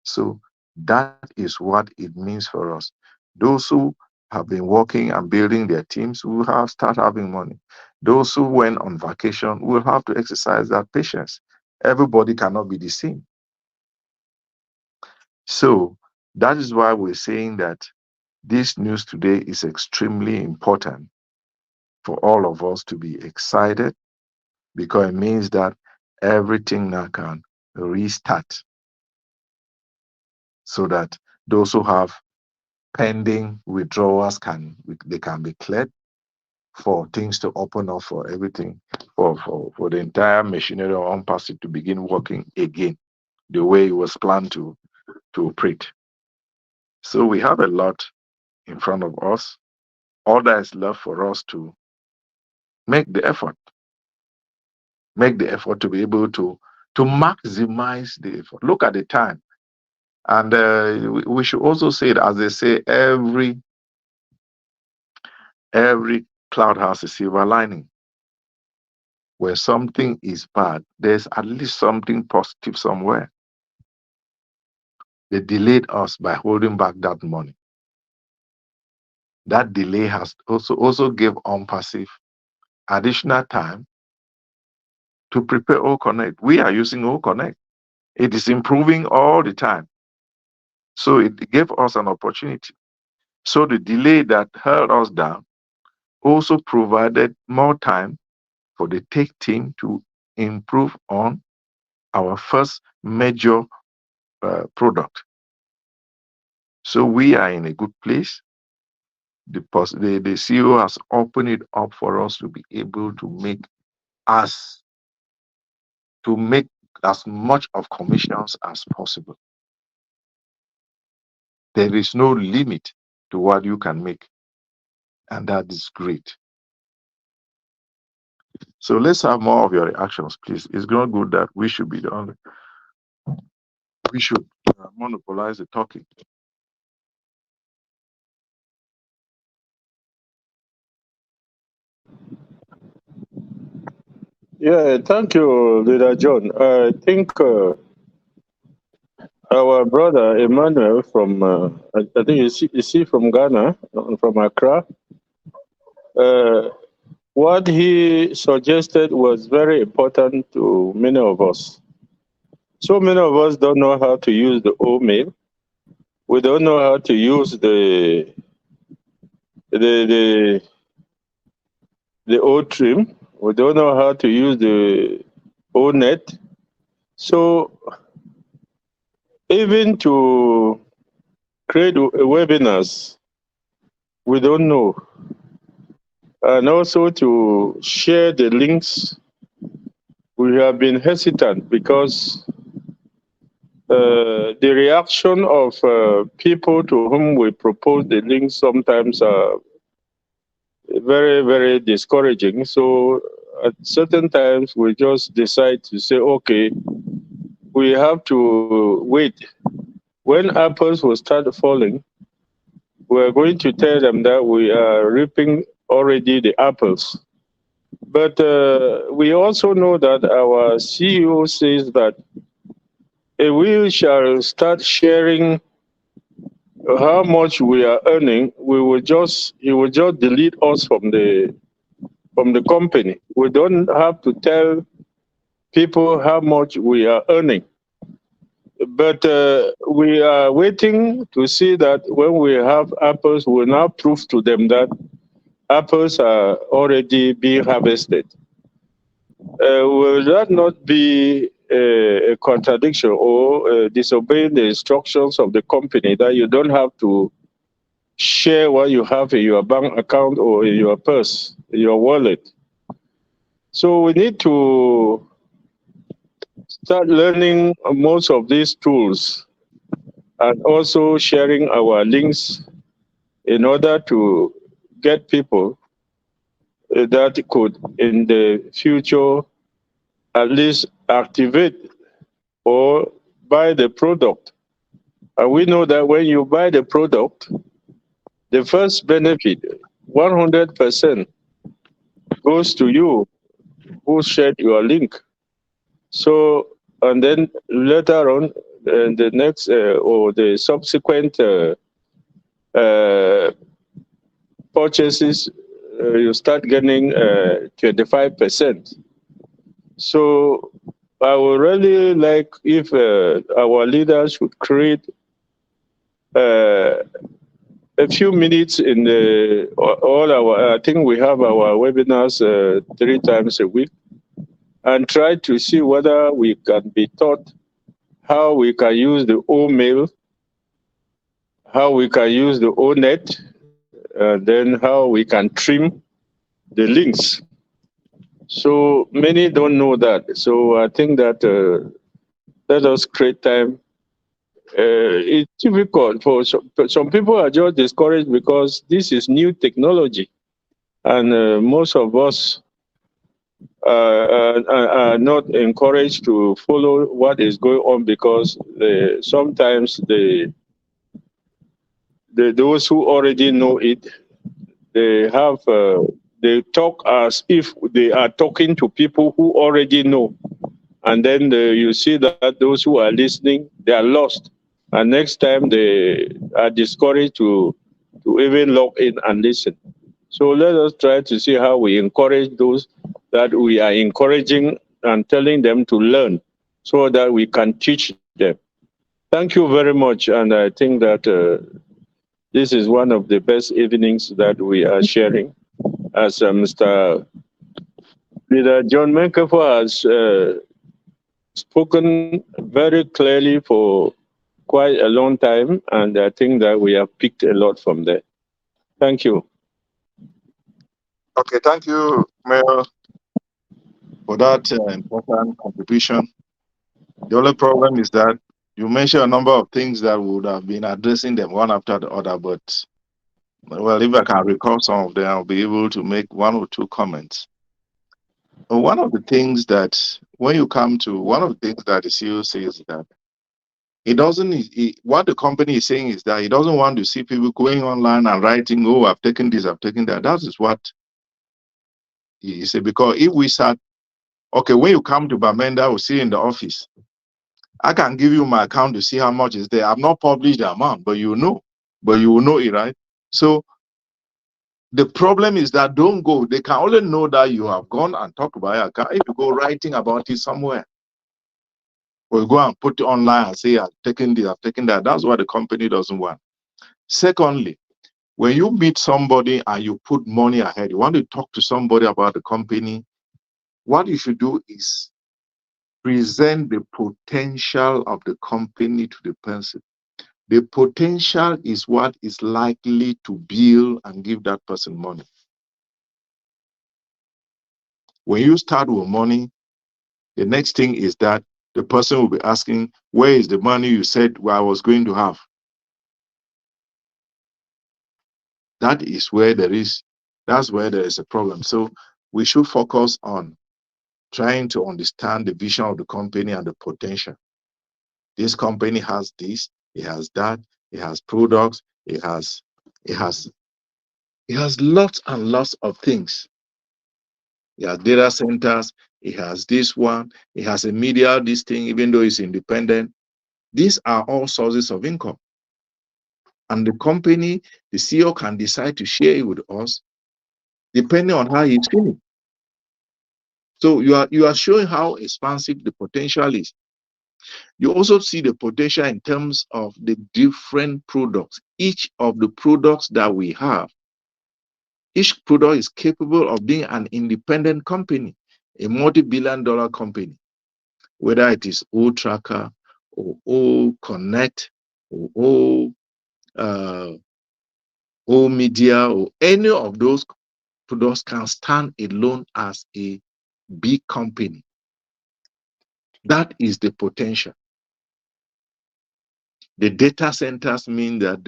So that is what it means for us. Those who have been working and building their teams will start having money. Those who went on vacation will have to exercise that patience. Everybody cannot be the same. So that is why we're saying that this news today is extremely important for all of us to be excited because it means that everything now can restart, so that those who have pending withdrawals they can be cleared, for things to open up, for everything, for the entire machinery of Onpassive to begin working again the way it was planned to operate. So we have a lot in front of us. All that is left for us to make the effort, to be able to maximize the effort. Look at the time. And we should also say that, as they say, every cloud has a silver lining. Where something is bad, there's at least something positive somewhere. They delayed us by holding back that money. That delay has also gave Onpassive additional time to prepare O Connect. We are using O Connect. It is improving all the time. So it gave us an opportunity. So the delay that held us down also provided more time for the tech team to improve on our first major product. So we are in a good place. The CEO has opened it up for us to be able to make as much of commissions as possible. There is no limit to what you can make, and that is great. So let's have more of your reactions, please. It's not good that we should be the only. We should monopolize the talking. Yeah, thank you, Leader John. I think our brother Emmanuel from, I think is he from Ghana, from Accra? Uh, what he suggested was very important to many of us. So many of us don't know how to use the mail. We don't know how to use the trim. We don't know how to use the net. So even to create webinars, we don't know. And also to share the links, we have been hesitant because the reaction of people to whom we propose the links sometimes are very, very discouraging. So at certain times, we just decide to say, okay, we have to wait. When apples will start falling, we're going to tell them that we are reaping already the apples. But we also know that our CEO says that we shall start sharing how much we are earning. He will just delete us from the company. We don't have to tell people how much we are earning. But we are waiting to see that when we have apples, we'll now prove to them that apples are already being harvested. Will that not be a contradiction or disobeying the instructions of the company that you don't have to share what you have in your bank account or in your purse, in your wallet? So we need to start learning most of these tools and also sharing our links in order to get people that could in the future at least activate or buy the product. And we know that when you buy the product, the first benefit, 100%, goes to you who shared your link. So, and then later on, the next or the subsequent purchases, you start getting 25%. So I would really like if our leaders should create a few minutes in all our. I think we have our webinars 3 times a week. and try to see whether we can be taught how we can use the old mail, how we can use the old net, then how we can trim the links. So many don't know that. So I think that let us create time. It's difficult for some people are just discouraged because this is new technology, and most of us are not encouraged to follow what is going on because sometimes those who already know it, they have they talk as if they are talking to people who already know, and then you see that those who are listening, they are lost, and next time they are discouraged to even log in and listen. So let us try to see how we encourage those that we are encouraging and telling them to learn so that we can teach them. Thank you very much. And I think that this is one of the best evenings that we are sharing. As Mr. Leader John Menkefor has spoken very clearly for quite a long time, and I think that we have picked a lot from there. Thank you. Okay, thank you, Mayor, for that important contribution. The only problem is that you mentioned a number of things that would have been addressing them one after the other, but well, if I can recall some of them, I'll be able to make one or two comments. One of the things that, when you come to one of the things that the CEO says that he doesn't, what the company is saying is that he doesn't want to see people going online and writing, oh, I've taken this, I've taken that. That is what he said. Because if we start, okay, when you come to Bamenda, we'll see in the office, I can give you my account to see how much is there. I've not published the amount, but you will know it, right? So the problem is that don't go. They can only know that you have gone and talked about your account if you go writing about it somewhere. Or you go and put it online and say, I've taken this, I've taken that. That's what the company doesn't want. Secondly, when you meet somebody and you put money ahead, you want to talk to somebody about the company, what you should do is present the potential of the company to the person. The potential is what is likely to build and give that person money. When you start with money, the next thing is that the person will be asking, where is the money you said I was going to have? That's where there is a problem. So we should focus on trying to understand the vision of the company and the potential. This company has this, it has that, it has products, it has lots and lots of things. It has data centers, it has this one, it has a media, this thing, even though it's independent. These are all sources of income. And the company, the CEO can decide to share it with us depending on how he's feeling. So you are showing how expansive the potential is. You also see the potential in terms of the different products. Each of the products that we have, each product is capable of being an independent company, a multi-billion-dollar company, whether it is O Tracker or O Connect or O Media or any of those products can stand alone as a big company. That is the potential. The data centers mean that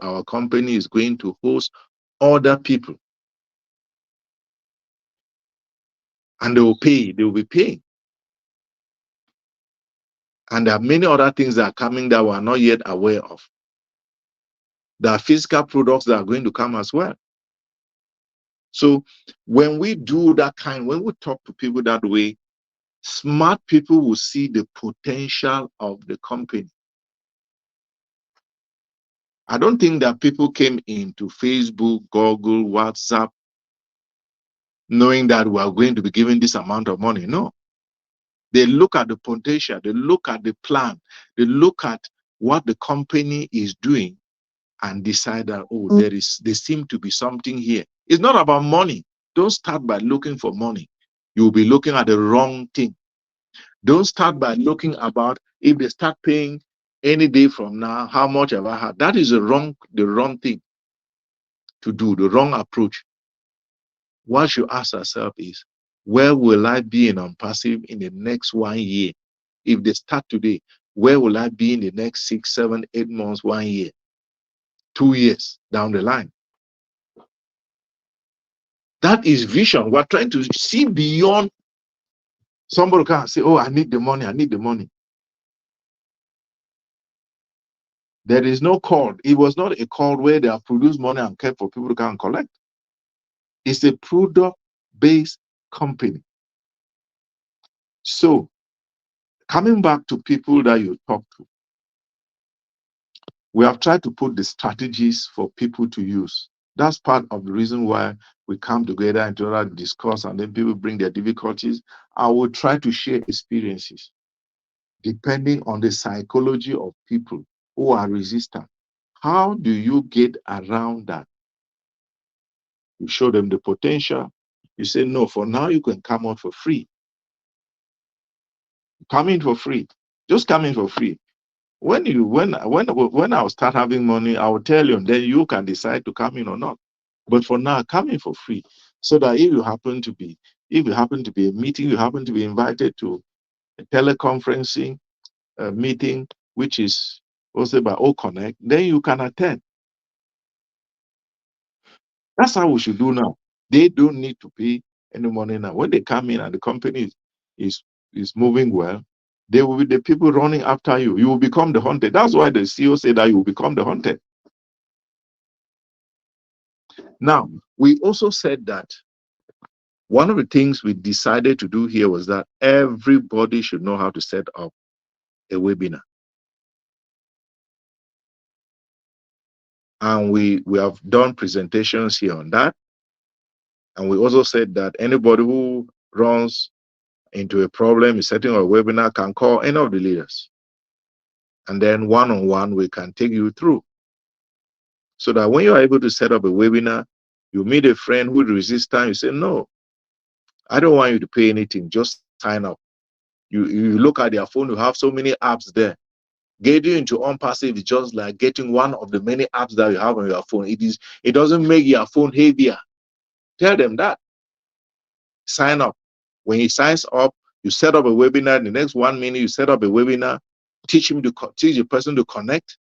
our company is going to host other people. And they will be paying. And there are many other things that are coming that we are not yet aware of. There are physical products that are going to come as well. So when we do that when we talk to people that way, smart people will see the potential of the company. I don't think that people came into Facebook, Google, WhatsApp, knowing that we are going to be given this amount of money. No. They look at the potential, they look at the plan, they look at what the company is doing and decide that, oh, there seems to be something here. It's not about money. Don't start by looking for money. you'll be looking at the wrong thing. Don't start by looking about if they start paying any day from now, how much have I had? That is the wrong thing to do, the wrong approach. What you ask yourself is, where will I be in Onpassive in the next 1 year? If they start today, where will I be in the next 6, 7, 8 months, 1 year, 2 years down the line? That is vision. We're trying to see beyond. Somebody can say, oh, I need the money, I need the money. There is no call. It was not a call where they have produced money and kept for people to come and collect. It's a product-based company. So, coming back to people that you talk to, we have tried to put the strategies for people to use. That's part of the reason why we come together and to discuss, and then people bring their difficulties. I will try to share experiences depending on the psychology of people who are resistant. How do you get around that? You show them the potential. You say, no, for now you can come out for free. Come in for free. Just come in for free. When I will start having money, I will tell you, and then you can decide to come in or not. But for now, come in for free. So that if you happen to be a meeting, you happen to be invited to a teleconferencing meeting, which is hosted by O Connect, then you can attend. That's how we should do now. They don't need to pay any money now. When they come in and the company is moving well, they will be the people running after you. You will become the hunted. That's why the CEO said that you will become the hunted. Now, we also said that one of the things we decided to do here was that everybody should know how to set up a webinar. And we have done presentations here on that. And we also said that anybody who runs into a problem in setting up a webinar can call any of the leaders. And then one-on-one, we can take you through. So that when you're able to set up a webinar, you meet a friend who is resistant, you say, no, I don't want you to pay anything, just sign up. You look at their phone, you have so many apps there. Getting into Onpassive is just like getting one of the many apps that you have on your phone. It doesn't make your phone heavier. Tell them that. Sign up. When he signs up, you set up a webinar. In the next 1 minute, you set up a webinar. Teach the person to connect,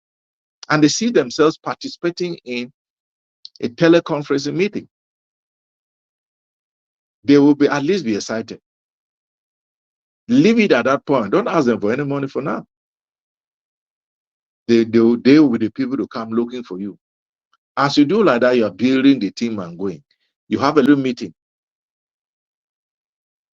and they see themselves participating in a teleconferencing meeting. They will at least be excited. Leave it at that point. Don't ask them for any money for now. They will be the people to come looking for you. As you do like that, you are building the team and going. You have a little meeting.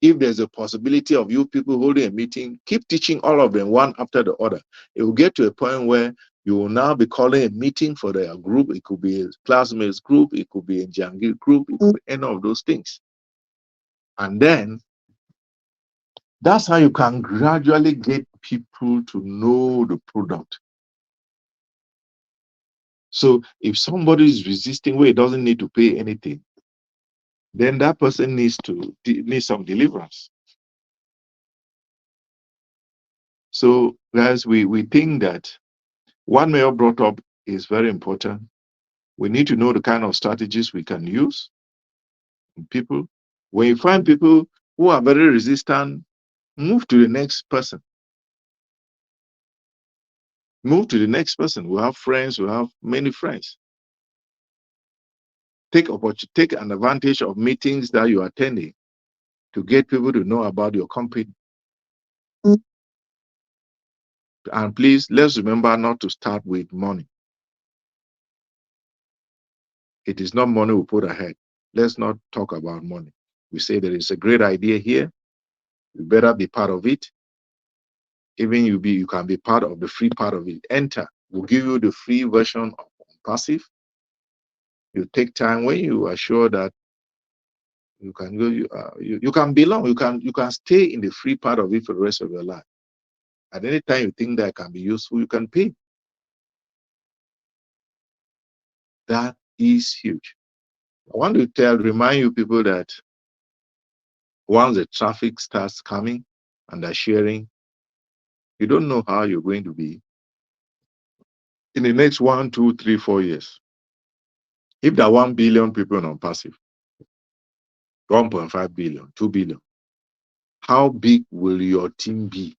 If there's a possibility of you people holding a meeting, keep teaching all of them one after the other. It will get to a point where you will now be calling a meeting for their group. It could be a classmates group. It could be a Jangir group. It could be any of those things. And then that's how you can gradually get people to know the product. So if somebody is resisting where he doesn't need to pay anything, then that person needs some deliverance. So guys, we think that what Mayor brought up is very important. We need to know the kind of strategies we can use in people. When you find people who are very resistant, move to the next person. Move to the next person. We have friends, we have many friends. Take an advantage of meetings that you're attending to get people to know about your company. And please, let's remember not to start with money. It is not money we put ahead. Let's not talk about money. We say there is a great idea here. You better be part of it. Even you can be part of the free part of it. Enter. We'll give you the free version of Onpassive. You take time when you are sure that you can go. You can belong. You can stay in the free part of it for the rest of your life. At any time you think that can be useful, you can pay. That is huge. I want to remind you people that once the traffic starts coming and they're sharing, you don't know how you're going to be in the next 1, 2, 3, 4 years. If there are 1 billion people on Onpassive, 1.5 billion, 2 billion, how big will your team be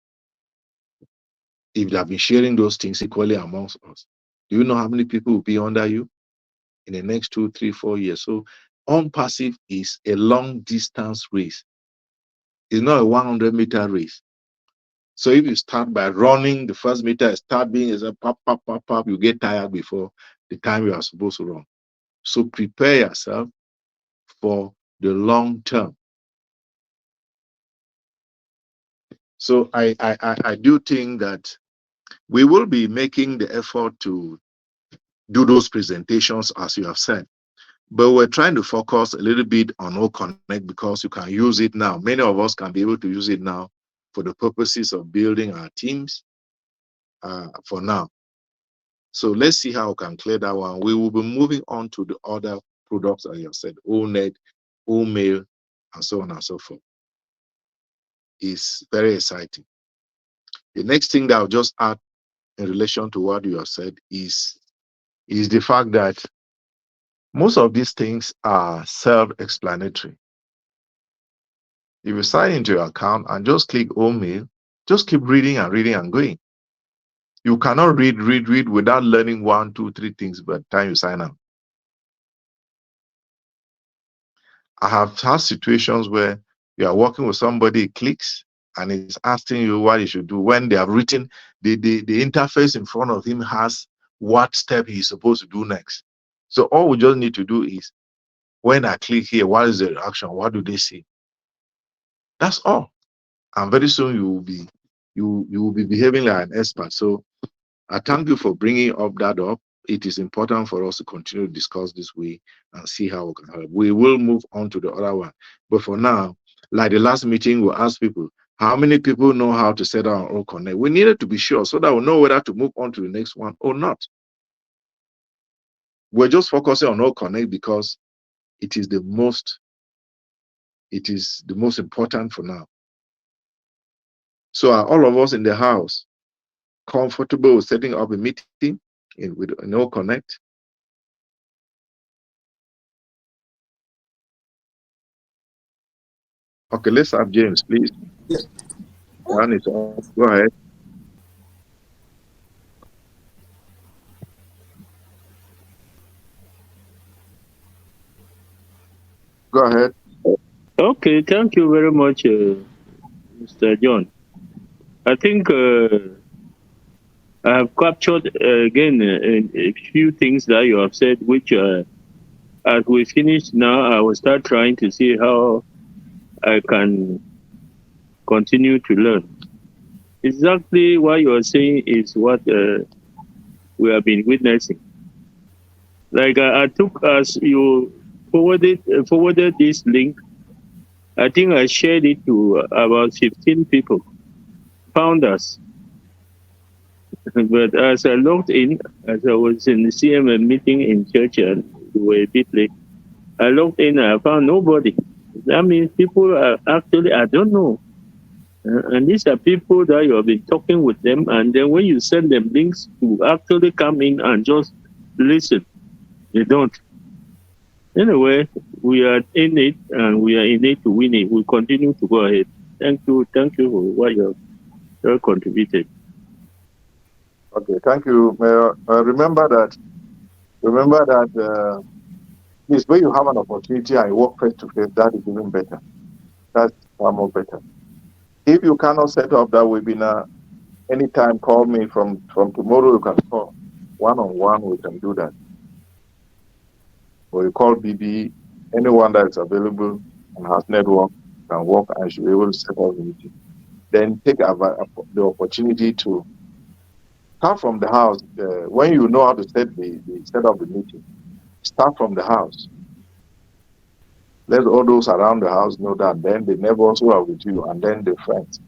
if they have been sharing those things equally amongst us? Do you know how many people will be under you in the next 2, 3, 4 years? So Onpassive is a long distance race. It's not a 100-meter race. So if you start by running the first meter, start being as a pop, pop, pop, pop, you get tired before the time you are supposed to run. So prepare yourself for the long term. So I do think that we will be making the effort to do those presentations as you have said. But we're trying to focus a little bit on O Connect because you can use it now. Many of us can be able to use it now for the purposes of building our teams for now. So let's see how we can clear that one. We will be moving on to the other products, as you have said, ONet, OMail, and so on and so forth. It's very exciting. The next thing that I'll just add in relation to what you have said is the fact that most of these things are self-explanatory. If you sign into your account and just click OMail, just keep reading and reading and going. You cannot read without learning 1, 2, 3 things by the time you sign up. I have had situations where you are working with somebody, it clicks, and it's asking you what you should do when they have written the interface in front of him has what step he's supposed to do next. So all we just need to do is when I click here, what is the reaction? What do they see? That's all. And very soon you will be behaving like an expert. So I thank you for bringing that up. It is important for us to continue to discuss this way and see how we can help. We will move on to the other one. But for now, like the last meeting, we asked people, how many people know how to set up our own connect? We needed to be sure so that we know whether to move on to the next one or not. We're just focusing on all connect because it is the most important for now. So are all of us in the house comfortable with setting up a meeting with no connect? Okay, let's have James, please. One is on. Go ahead. Go ahead. Okay, thank you very much, Mr. John. I think I have captured again a few things that you have said, which as we finish now, I will start trying to see how I can continue to learn. Exactly what you are saying is what we have been witnessing. Like I took, as you forwarded this link, I think I shared it to about 15 people, founders. But as I logged in, as I was in the CMM meeting in church and we were a bit late, I logged in and I found nobody. That means people are actually, I don't know. And these are people that you have been talking with them. And then when you send them links to actually come in and just listen, they don't. Anyway, we are in it and we are in it to win it. We continue to go ahead. Thank you for what you have contributed. Okay, thank you, Mayor. Remember that please, when you have an opportunity and you work face to face, that is even better. That's far more better. If you cannot set up that webinar, anytime call me from tomorrow, you can call. One-on-one, we can do that. Or you call BB, anyone that is available and has network can work and should be able to set up the meeting. Then take the opportunity to start from the house. When you know how to set up the meeting, start from the house. Let all those around the house know that. Then the neighbors who are with you, and then the friends.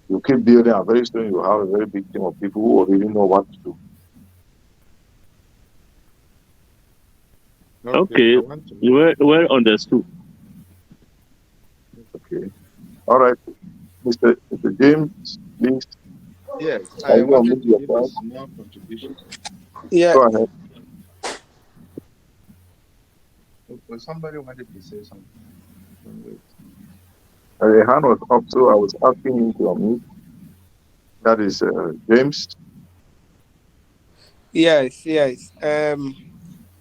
You keep building, and very soon you have a very big team of people who already know what to do. Okay, well understood. Okay. All right, Mr. James, please, Yes, can I you wanted unmute to your give a side? small contribution. Yeah. Go ahead. Oh, somebody wanted to say something. Wait. The hand was up, so I was asking him to unmute. That is James. Yes, yes.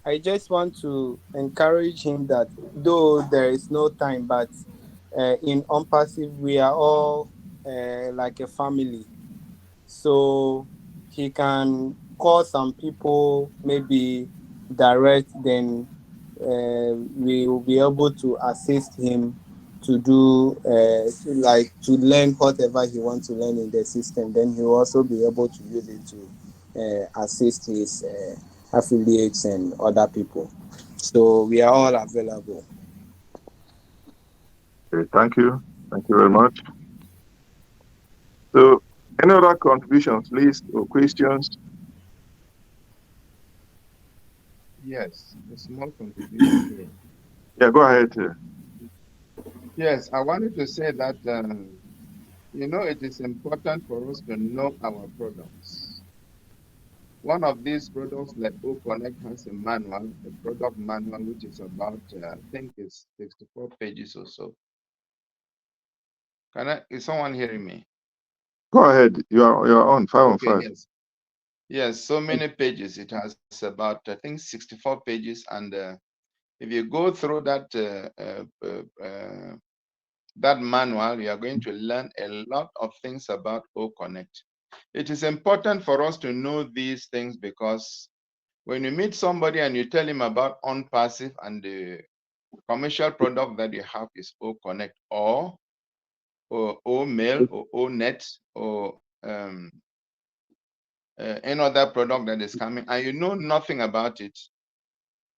I just want to encourage him that though there is no time, but in Onpassive we are all like a family. So he can call some people, maybe direct, then we will be able to assist him to do like to learn whatever he wants to learn in the system. Then he will also be able to use it to assist his affiliates and other people. So we are all available. Okay, thank you. Thank you very much. So, any other contributions, please, or questions? Yes, a small contribution here. Yeah, go ahead. Yes, I wanted to say that, it is important for us to know our products. One of these products, like O Connect, has a manual, a product manual, which is about, I think it's 64 pages or so. Is someone hearing me? Go ahead. You are on 5 on 5. Okay, yes. Yes, so many pages. It has about, I think, 64 pages. And if you go through that manual, you are going to learn a lot of things about O Connect. It is important for us to know these things because when you meet somebody and you tell him about Onpassive and the commercial product that you have is O Connect or O Mail or O Net or any other product that is coming, and you know nothing about it,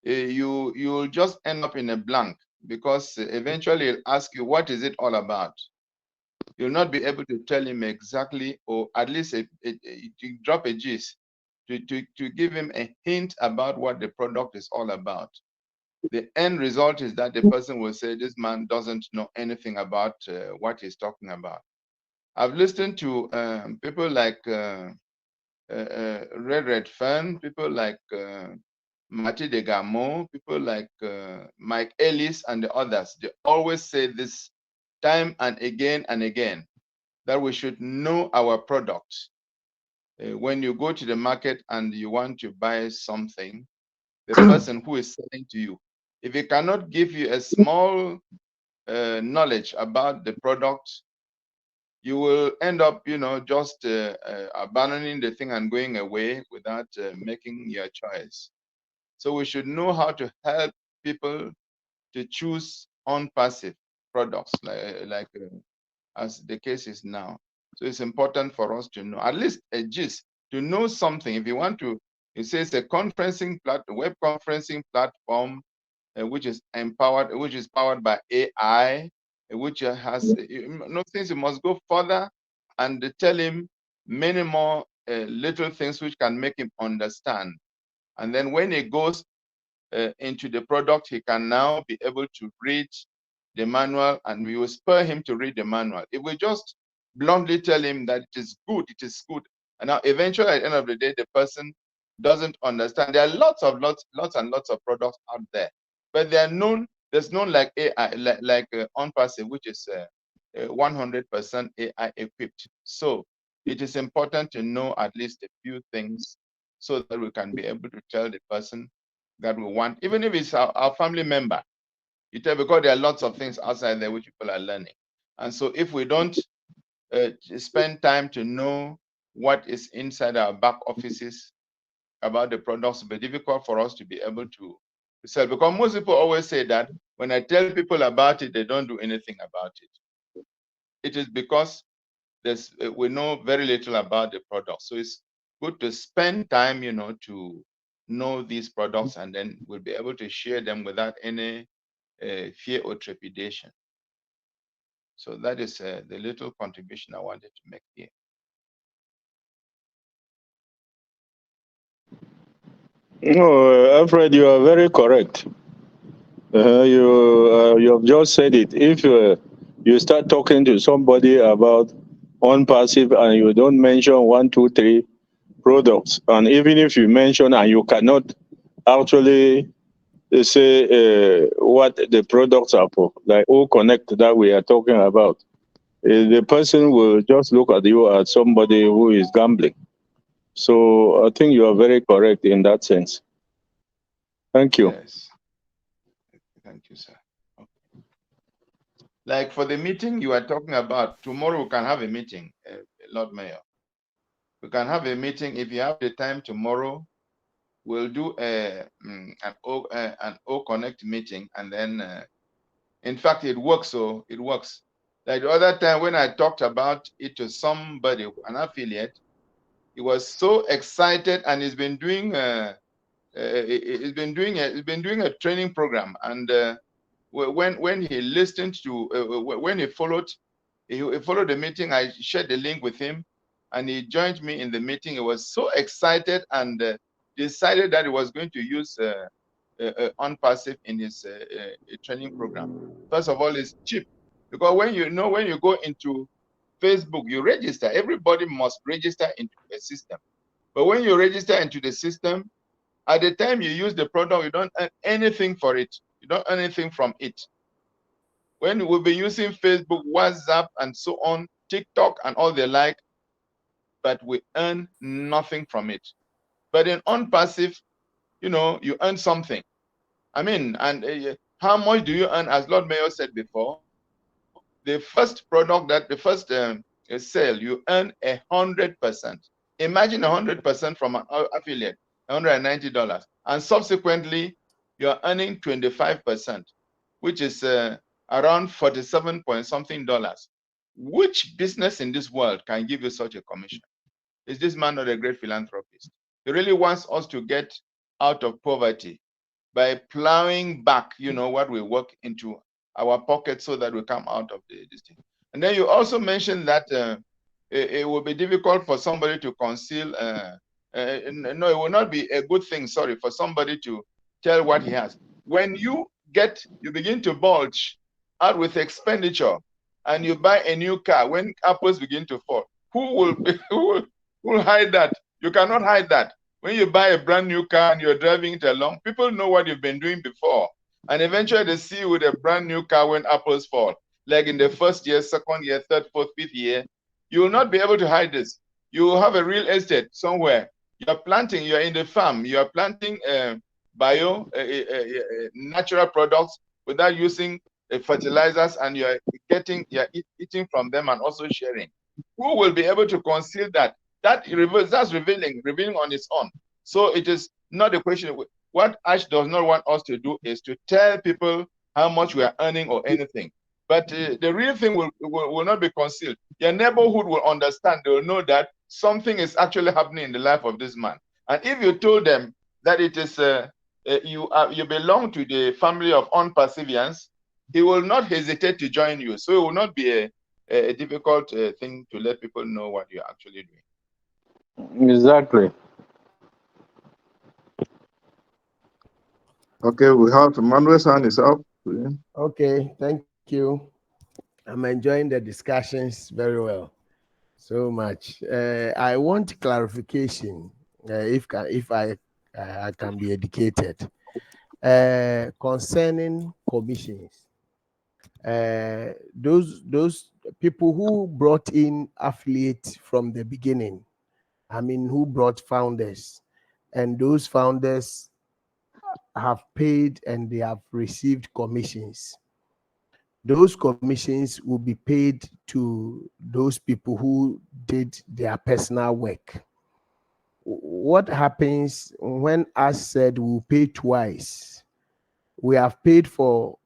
you'll just end up in a blank because eventually he'll ask you, what is it all about? You'll not be able to tell him exactly, or at least to drop a gist, to give him a hint about what the product is all about. The end result is that the person will say, this man doesn't know anything about what he's talking about. I've listened to people like Red Fern, people like Mati de Gamo, people like Mike Ellis and the others. They always say this time and again, that we should know our product. When you go to the market and you want to buy something, the person who is selling to you, if he cannot give you a small knowledge about the product, you will end up, just abandoning the thing and going away without making your choice. So we should know how to help people to choose Onpassive products, as the case is now. So it's important for us to know at least a gist, to know something. If you want to, it says a web conferencing platform, which is powered by AI, which has no things. You must go further and tell him many more little things which can make him understand. And then when he goes into the product, he can now be able to read the manual, and we will spur him to read the manual. If we just bluntly tell him that it is good, and now eventually at the end of the day, the person doesn't understand. There are lots and lots of products out there, but they are known. There's known like AI, like Onpassive, which is 100% AI equipped. So it is important to know at least a few things so that we can be able to tell the person that we want, even if it's our family member. You tell, because there are lots of things outside there which people are learning. And so if we don't spend time to know what is inside our back offices about the products, it'll be difficult for us to be able to sell. Because most people always say that when I tell people about it, they don't do anything about it. It is because we know very little about the product. So it's good to spend time, to know these products, and then we'll be able to share them without any fear or trepidation. So that is the little contribution I wanted to make here. No, Alfred, you are very correct. You have just said it. If you start talking to somebody about Onpassive and you don't mention 1, 2, 3 products, and even if you mention and you cannot actually say what the products are for, like O Connect that we are talking about, the person will just look at you as somebody who is gambling. So I think you are very correct in that sense. Thank you. Yes. Thank you, sir. Okay. Like for the meeting you are talking about, tomorrow we can have a meeting, Lord Mayor. We can have a meeting if you have the time tomorrow. We'll do an O Connect meeting, and then in fact it works. So it works. Like the other time when I talked about it to somebody, an affiliate, he was so excited, and he's been doing he's been doing a training program, and when he listened to when he followed the meeting, I shared the link with him, and he joined me in the meeting. He was so excited and decided that he was going to use Onpassive in his training program. First of all, it's cheap, because when you go into Facebook, you register. Everybody must register into a system. But when you register into the system, at the time you use the product, you don't earn anything for it. You don't earn anything from it. When we'll be using Facebook, WhatsApp, and so on, TikTok, and all the like, but we earn nothing from it. But in Onpassive, you earn something. I mean, and how much do you earn? As Lord Mayor said before, the first product, the first sale, you earn 100%. Imagine 100% from an affiliate, $190, and subsequently you're earning 25%, which is around 47 point something dollars. Which business in this world can give you such a commission? Is this man not a great philanthropist? He really wants us to get out of poverty by plowing back, what we work into our pocket so that we come out of this thing. And then you also mentioned that it will be difficult for somebody to conceal. No, it will not be a good thing, for somebody to tell what he has. When you begin to bulge out with expenditure, and you buy a new car, when apples begin to fall, who will hide that? You cannot hide that. When you buy a brand new car and you're driving it along, people know what you've been doing before. And eventually they see you with a brand new car when apples fall. Like in the first year, second year, third, fourth, fifth year, you will not be able to hide this. You will have a real estate somewhere. You're in the farm, you're planting natural products without using fertilizers, and you're eating from them and also sharing. Who will be able to conceal that? That's revealing on its own. So it is not a question. What Ash does not want us to do is to tell people how much we are earning or anything. But the real thing will not be concealed. Your neighborhood will understand. They will know that something is actually happening in the life of this man. And if you told them that it is you belong to the family of Onpassivians, he will not hesitate to join you. So it will not be a difficult thing to let people know what you're actually doing. Exactly. Okay, we have Manuel's hand is up. Okay, thank you. I'm enjoying the discussions very well. So much. I want clarification, if I can be educated, concerning commissions. Those people who brought in affiliates from the beginning, I mean, who brought founders, and those founders have paid and they have received commissions. Those commissions will be paid to those people who did their personal work. What happens when us said we'll pay twice? We have paid for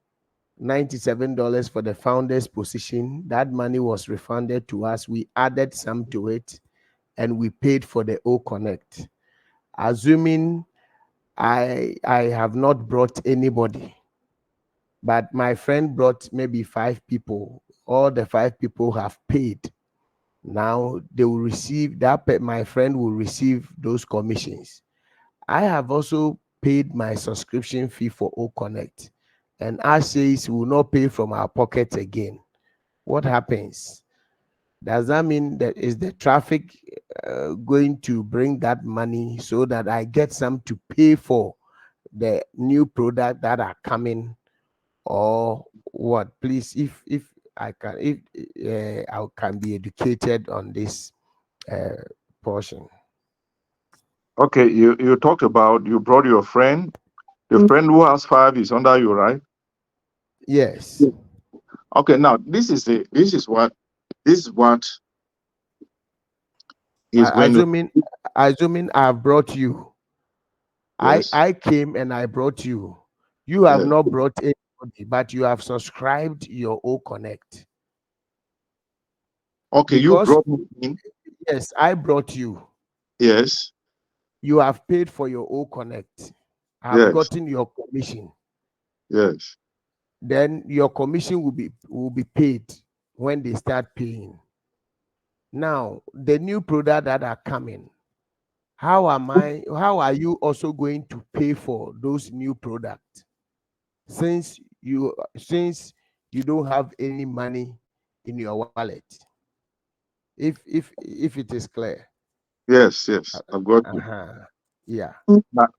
$97 for the founder's position. That money was refunded to us. We added some to it, and we paid for the O Connect. Assuming I have not brought anybody, but my friend brought maybe 5 people. All the 5 people have paid. Now they will receive that. My friend will receive those commissions. I have also paid my subscription fee for O Connect, and as says we will not pay from our pockets again. what happens? Does that mean that is the traffic going to bring that money so that I get some to pay for the new product that are coming, or what? Please, if I can, if I can be educated on this portion. Okay, you talked about you brought your friend. The friend who has 5 is under you, right? Yes. Okay, now this is what is going to. Assuming I've brought you. Yes, I came and I brought you. You have yes. not brought anybody, but you have subscribed your O Connect. Okay, you Because brought me in. yes, I brought you. Yes, You have paid for your O Connect. I have yes, gotten your commission. yes. Then your commission will be paid when they start paying. Now, the new product that are coming, how are you also going to pay for those new products, since you don't have any money in your wallet? If it is clear. Yes, yes, I've got you. Uh-huh. Yeah.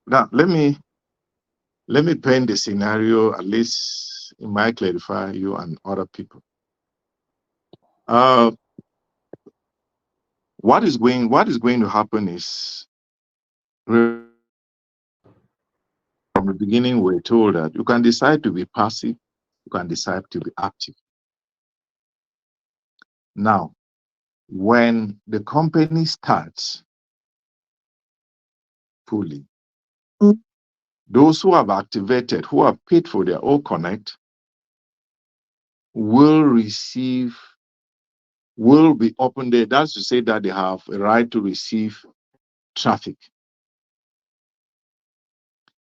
Now let me paint the scenario. At least it might clarify you and other people. Uh, what is going to happen is, from the beginning we're told that you can decide to be passive, you can decide to be active. Now, when the company starts fully, those who have activated, who have paid for their own connect, will receive, will be open there. That's to say that they have a right to receive traffic.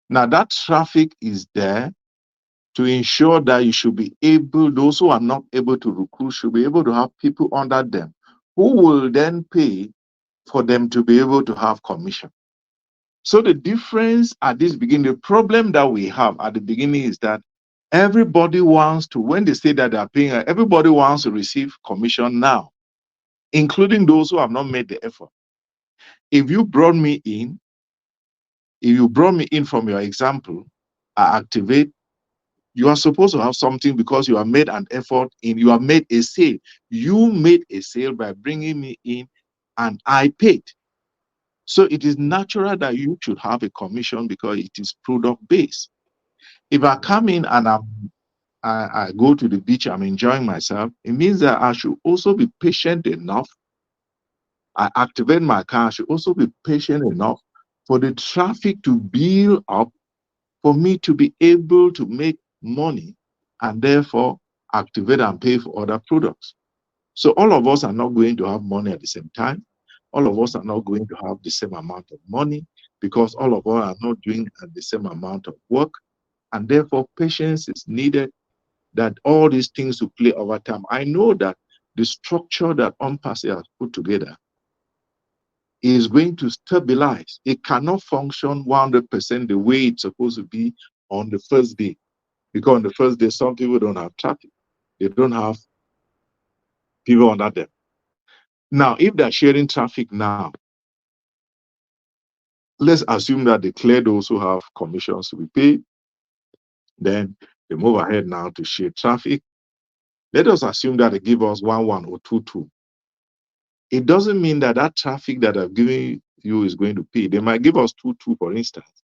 Now, that traffic is there to ensure that you should be able, those who are not able to recruit should be able to have people under them who will then pay for them to be able to have commission. So the difference at this beginning, the problem that we have at the beginning is that everybody wants to, when they say that they are paying, everybody wants to receive commission now, including those who have not made the effort. If you brought me in, if you brought me in from your example, I activate, you are supposed to have something because you have made an effort in, you have made a sale. You made a sale by bringing me in and I paid. So it is natural that you should have a commission because it is product based. If I come in and I go to the beach, I'm enjoying myself, it means that I should also be patient enough. I activate my car, I should also be patient enough for the traffic to build up for me to be able to make money and therefore activate and pay for other products. So all of us are not going to have money at the same time. All of us are not going to have the same amount of money because all of us are not doing the same amount of work. And therefore, patience is needed, that all these things will play over time. I know that the structure that Onpassive has put together is going to stabilize. It cannot function 100% the way it's supposed to be on the first day. Because on the first day, some people don't have traffic. They don't have people under them. Now, if they're sharing traffic now, let's assume that they clear those who have commissions to be paid. Then they move ahead now to share traffic. Let us assume that they give us 1 1 or 2 2. It doesn't mean that that traffic that I've given you is going to pay. They might give us 2 2, for instance,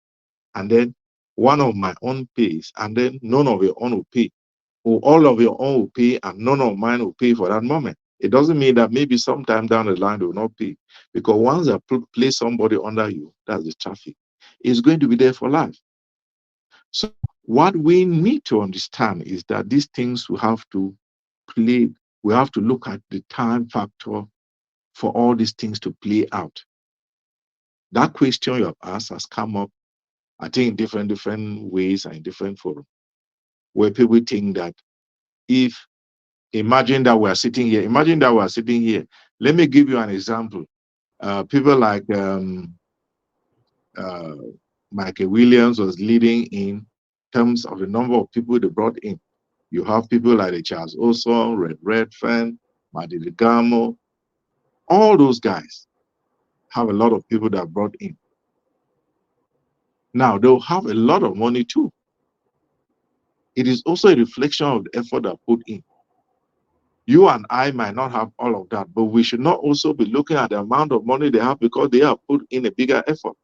and then one of my own pays, and then none of your own will pay. Or all of your own will pay, and none of mine will pay for that moment. It doesn't mean that maybe sometime down the line they will not pay. Because once they place somebody under you, that's the traffic, it's going to be there for life. So what we need to understand is that these things we have to play, we have to look at the time factor for all these things to play out. That question you have asked has come up, I think, in different ways and in different forums, where people think that if, imagine that we're sitting here, imagine that we're sitting here. Let me give you an example. People like uh, Michael Williams was leading in terms of the number of people they brought in. You have people like the Charles Olson, Red Redfern, Madiligamo. All those guys have a lot of people that brought in. Now, they'll have a lot of money too. It is also a reflection of the effort that put in. You and I might not have all of that, but we should not also be looking at the amount of money they have because they have put in a bigger effort.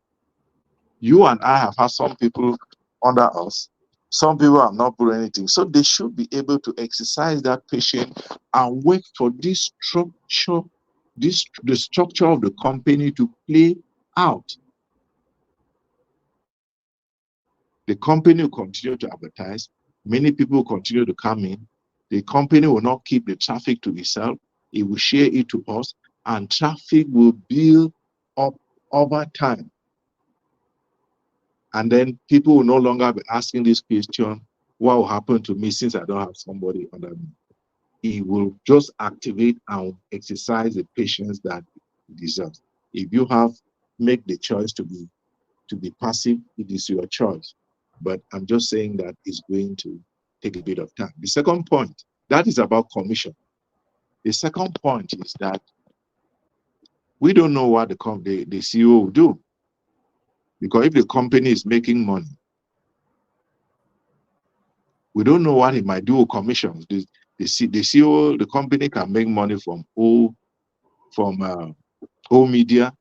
You and I have had some people under us. Some people have not put anything. So they should be able to exercise that patience and wait for this structure, the structure of the company to play out. The company will continue to advertise. Many people will continue to come in. The company will not keep the traffic to itself. It will share it to us, and traffic will build up over time. And then people will no longer be asking this question, what will happen to me since I don't have somebody under me? It will just activate and exercise the patience that it deserves. If you have make the choice to be passive, it is your choice. But I'm just saying that it's going to take a bit of time. The second point, that is about commission. The second point is that we don't know what the CEO will do. Because if the company is making money, we don't know what he might do with commissions. The CEO, the company can make money from all media.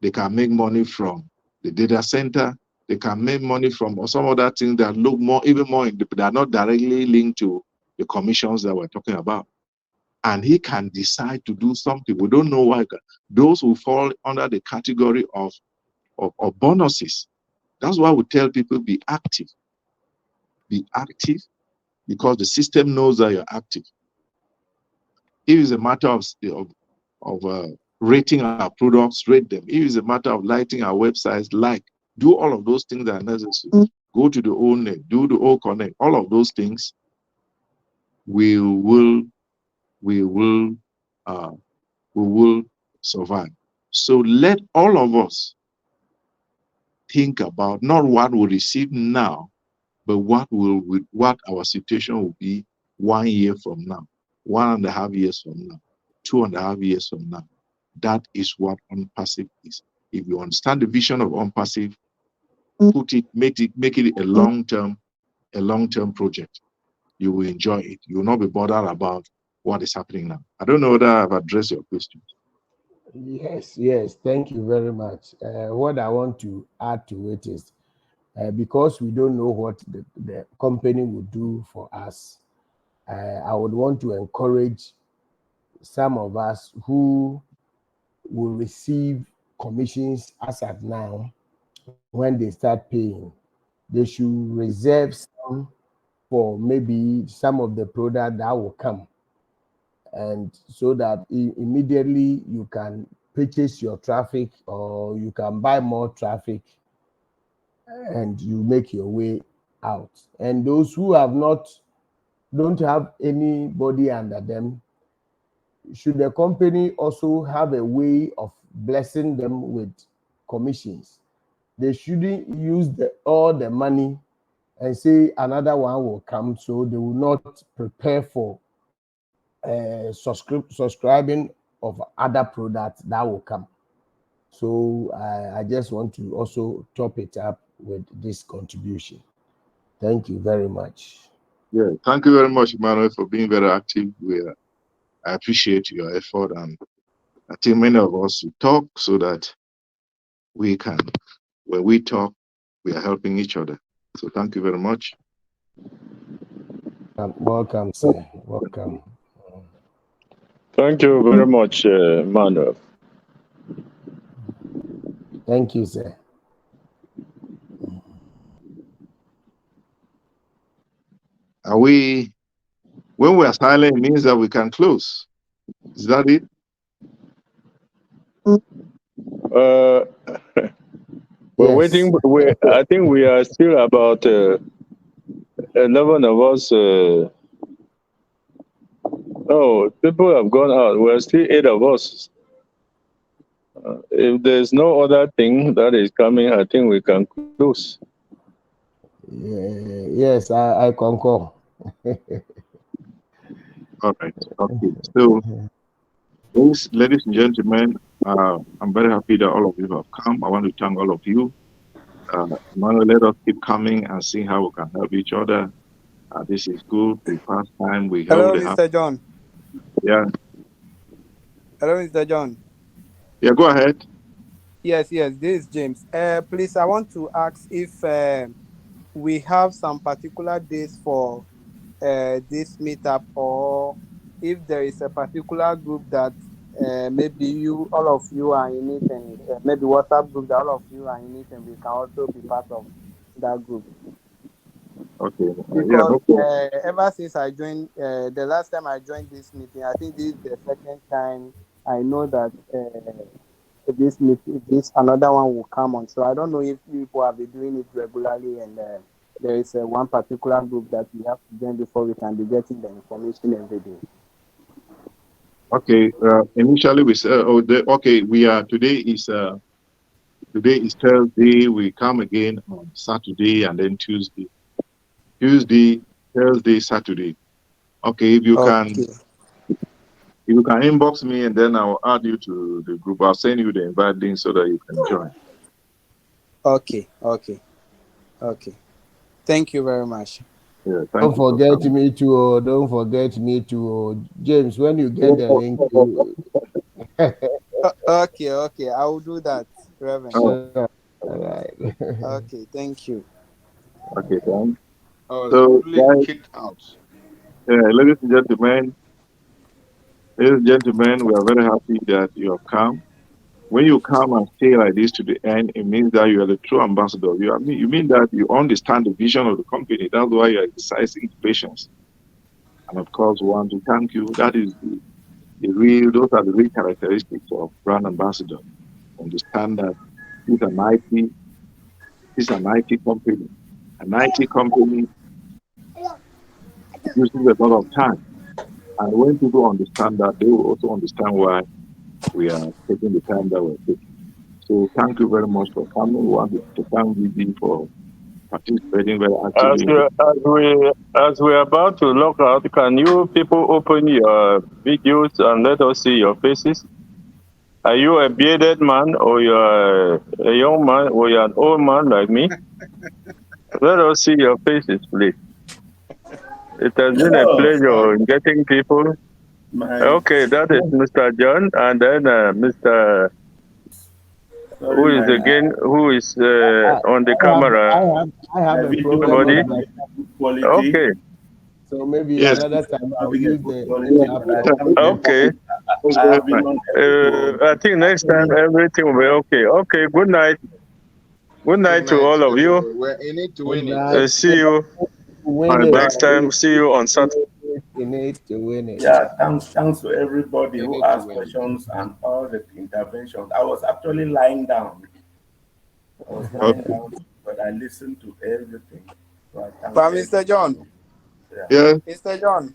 They can make money from the data center. They can make money from some other things that look even more, that are not directly linked to the commissions that we're talking about. And he can decide to do something. We don't know why. Those who fall under the category of bonuses. That's why we tell people be active. Be active because the system knows that you're active. If it's a matter of rating our products, rate them. If it's a matter of lighting our websites, do all of those things that are necessary. Go to the ONet, do the O Connect. All of those things we will survive. So let all of us think about not what we receive now, but what our situation will be 1 year from now, 1.5 years from now, 2.5 years from now. That is what Onpassive is. If you understand the vision of Onpassive, make it a long-term project. You will enjoy it. You will not be bothered about what is happening now. I don't know whether I've addressed your question. Yes. Thank you very much. What I want to add to it is, because we don't know what the company will do for us, I would want to encourage some of us who will receive commissions as at now. When they start paying, they should reserve some for maybe some of the product that will come, and so that immediately you can purchase your traffic, or you can buy more traffic and you make your way out. And those who don't have anybody under them, should the company also have a way of blessing them with commissions? They shouldn't use all the money and say another one will come, so they will not prepare for subscribing of other products that will come. So I just want to also top it up with this contribution. Thank you very much. Yeah, thank you very much, Emmanuel, for being very active. I appreciate your effort, and I think many of us should talk so that we can, when we talk, we are helping each other. So thank you very much. Welcome, sir. Welcome. Thank you very much, Emmanuel. Thank you, sir. When we are silent, it means that we can close. Is that it? We're Yes. waiting. I think we are still about 11 of us. No, people have gone out. We're still 8 of us. If there's no other thing that is coming, I think we can close. Yes, I concur. All right. Okay. So, ladies and gentlemen, I'm very happy that all of you have come. I want to thank all of you. Emmanuel, let us keep coming and see how we can help each other. This is good. We pass time. We help Hello, the help. Mr. John. Yeah. Hello, Mr. John. Yeah. Go ahead. Yes, yes, this is James. Please, I want to ask if we have some particular days for this meetup, or if there is a particular group that maybe all of you are in it, and maybe WhatsApp group that all of you are in it, and we can also be part of that group. Okay. Yeah. Because No problem. ever since I joined, the last time I joined this meeting, I think this is the second time I know that this meeting, this another one will come on. So I don't know if people have been doing it regularly, and there is one particular group that we have to join before we can be getting the information every day. Okay. Initially, we said, okay, we are today is Thursday. We come again on Saturday and then Tuesday. Tuesday, Thursday, Saturday. Okay, Okay. if you can inbox me and then I'll add you to the group. I'll send you the invite link so that you can join. Okay. Okay. Okay. Thank you very much. Yeah, Don't thank you for forget coming. me to. Don't forget me to. James, when you get the link, you. Okay. Okay. I will do that, Reverend. Oh, Sure. All right. Okay. Thank you. okay, thanks. I was So, rudely guys, kicked out. ladies and gentlemen, we are very happy that you have come. When you come and stay like this to the end, it means that you are the true ambassador. You mean that you understand the vision of the company. That's why you are exercising patience. And of course, we want to thank you. That is those are the real characteristics of brand ambassador. Understand that this is an IT, this is an IT company. An IT company uses a lot of time. And when people understand that, they will also understand why we are taking the time that we're taking. So thank you very much for coming. We want to thank BB for participating very As actively in we the as we're about to log out, can you people open your videos and let us see your faces? Are you a bearded man, or you're a young man, or you're an old man like me? Let us see your faces, please. It has been a Oh, pleasure in getting people. my. Okay, that is Mr. John, and then Mr. Who Sorry, is again? Who is I, on the I have camera? I have my a video is problem not Somebody? with my. having good quality. Okay, So maybe Yes, another time I'll Having a use good the yeah, quality, but laptop. I can't get. okay. I have been on everything. I think next time everything will be okay. Okay, good night. Good Good night to night, all of you. everybody. We're in it to Good win it. night. See you Win it. next time. See you on Saturday. You need to win it. Yeah, thanks to everybody In who it to asked win it. questions and all the interventions. I was actually lying down. I was lying okay. down, but I listened to everything. So I thank But Mr. John, everybody. Yeah, Yes, Mr. John,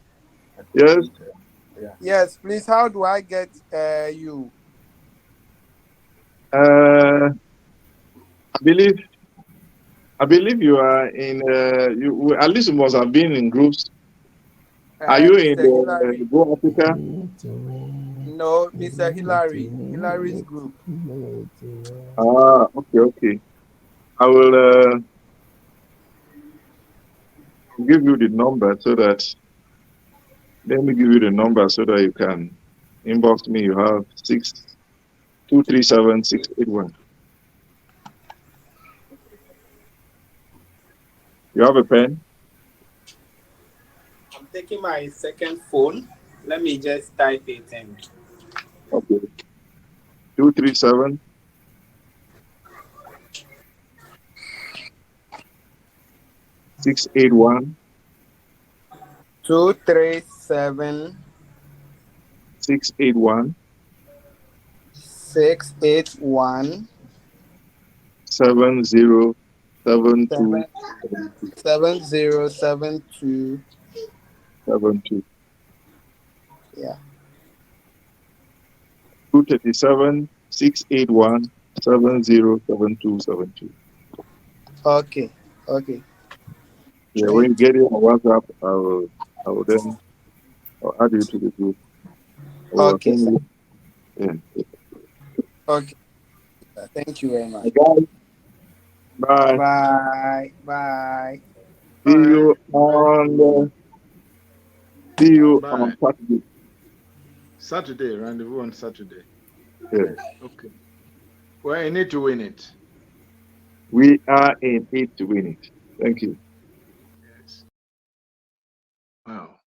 I yes. thank. Yeah. yes, please. How do I get you? Uh, I believe I believe you are in. You at least you must have been in groups. Are you in Mr. Hillary? the Go Africa? Need to win. No, You Mr. need to Hillary. Hillary's win it. group. You need to win. Ah, okay, okay. I will give you the number so that let me give you the number so that you can inbox me. You have 6237 681. You have a pen? I'm taking my second phone. Let me just type it in. Okay. 237 681 237 681 681 7072 7072. Yeah. 237 681 707272. Okay. Okay. Yeah, when Thank you get it on WhatsApp, I will then I'll add you to the group. Okay, sir. Yeah. Okay, sir. Thank you very much. Guys, bye. Bye. Bye. See All right. you on Bye. Saturday. Saturday, rendezvous on Saturday. Yeah. Okay. Well, you need to win it. We are in it to win it. Thank you. Yes. Wow.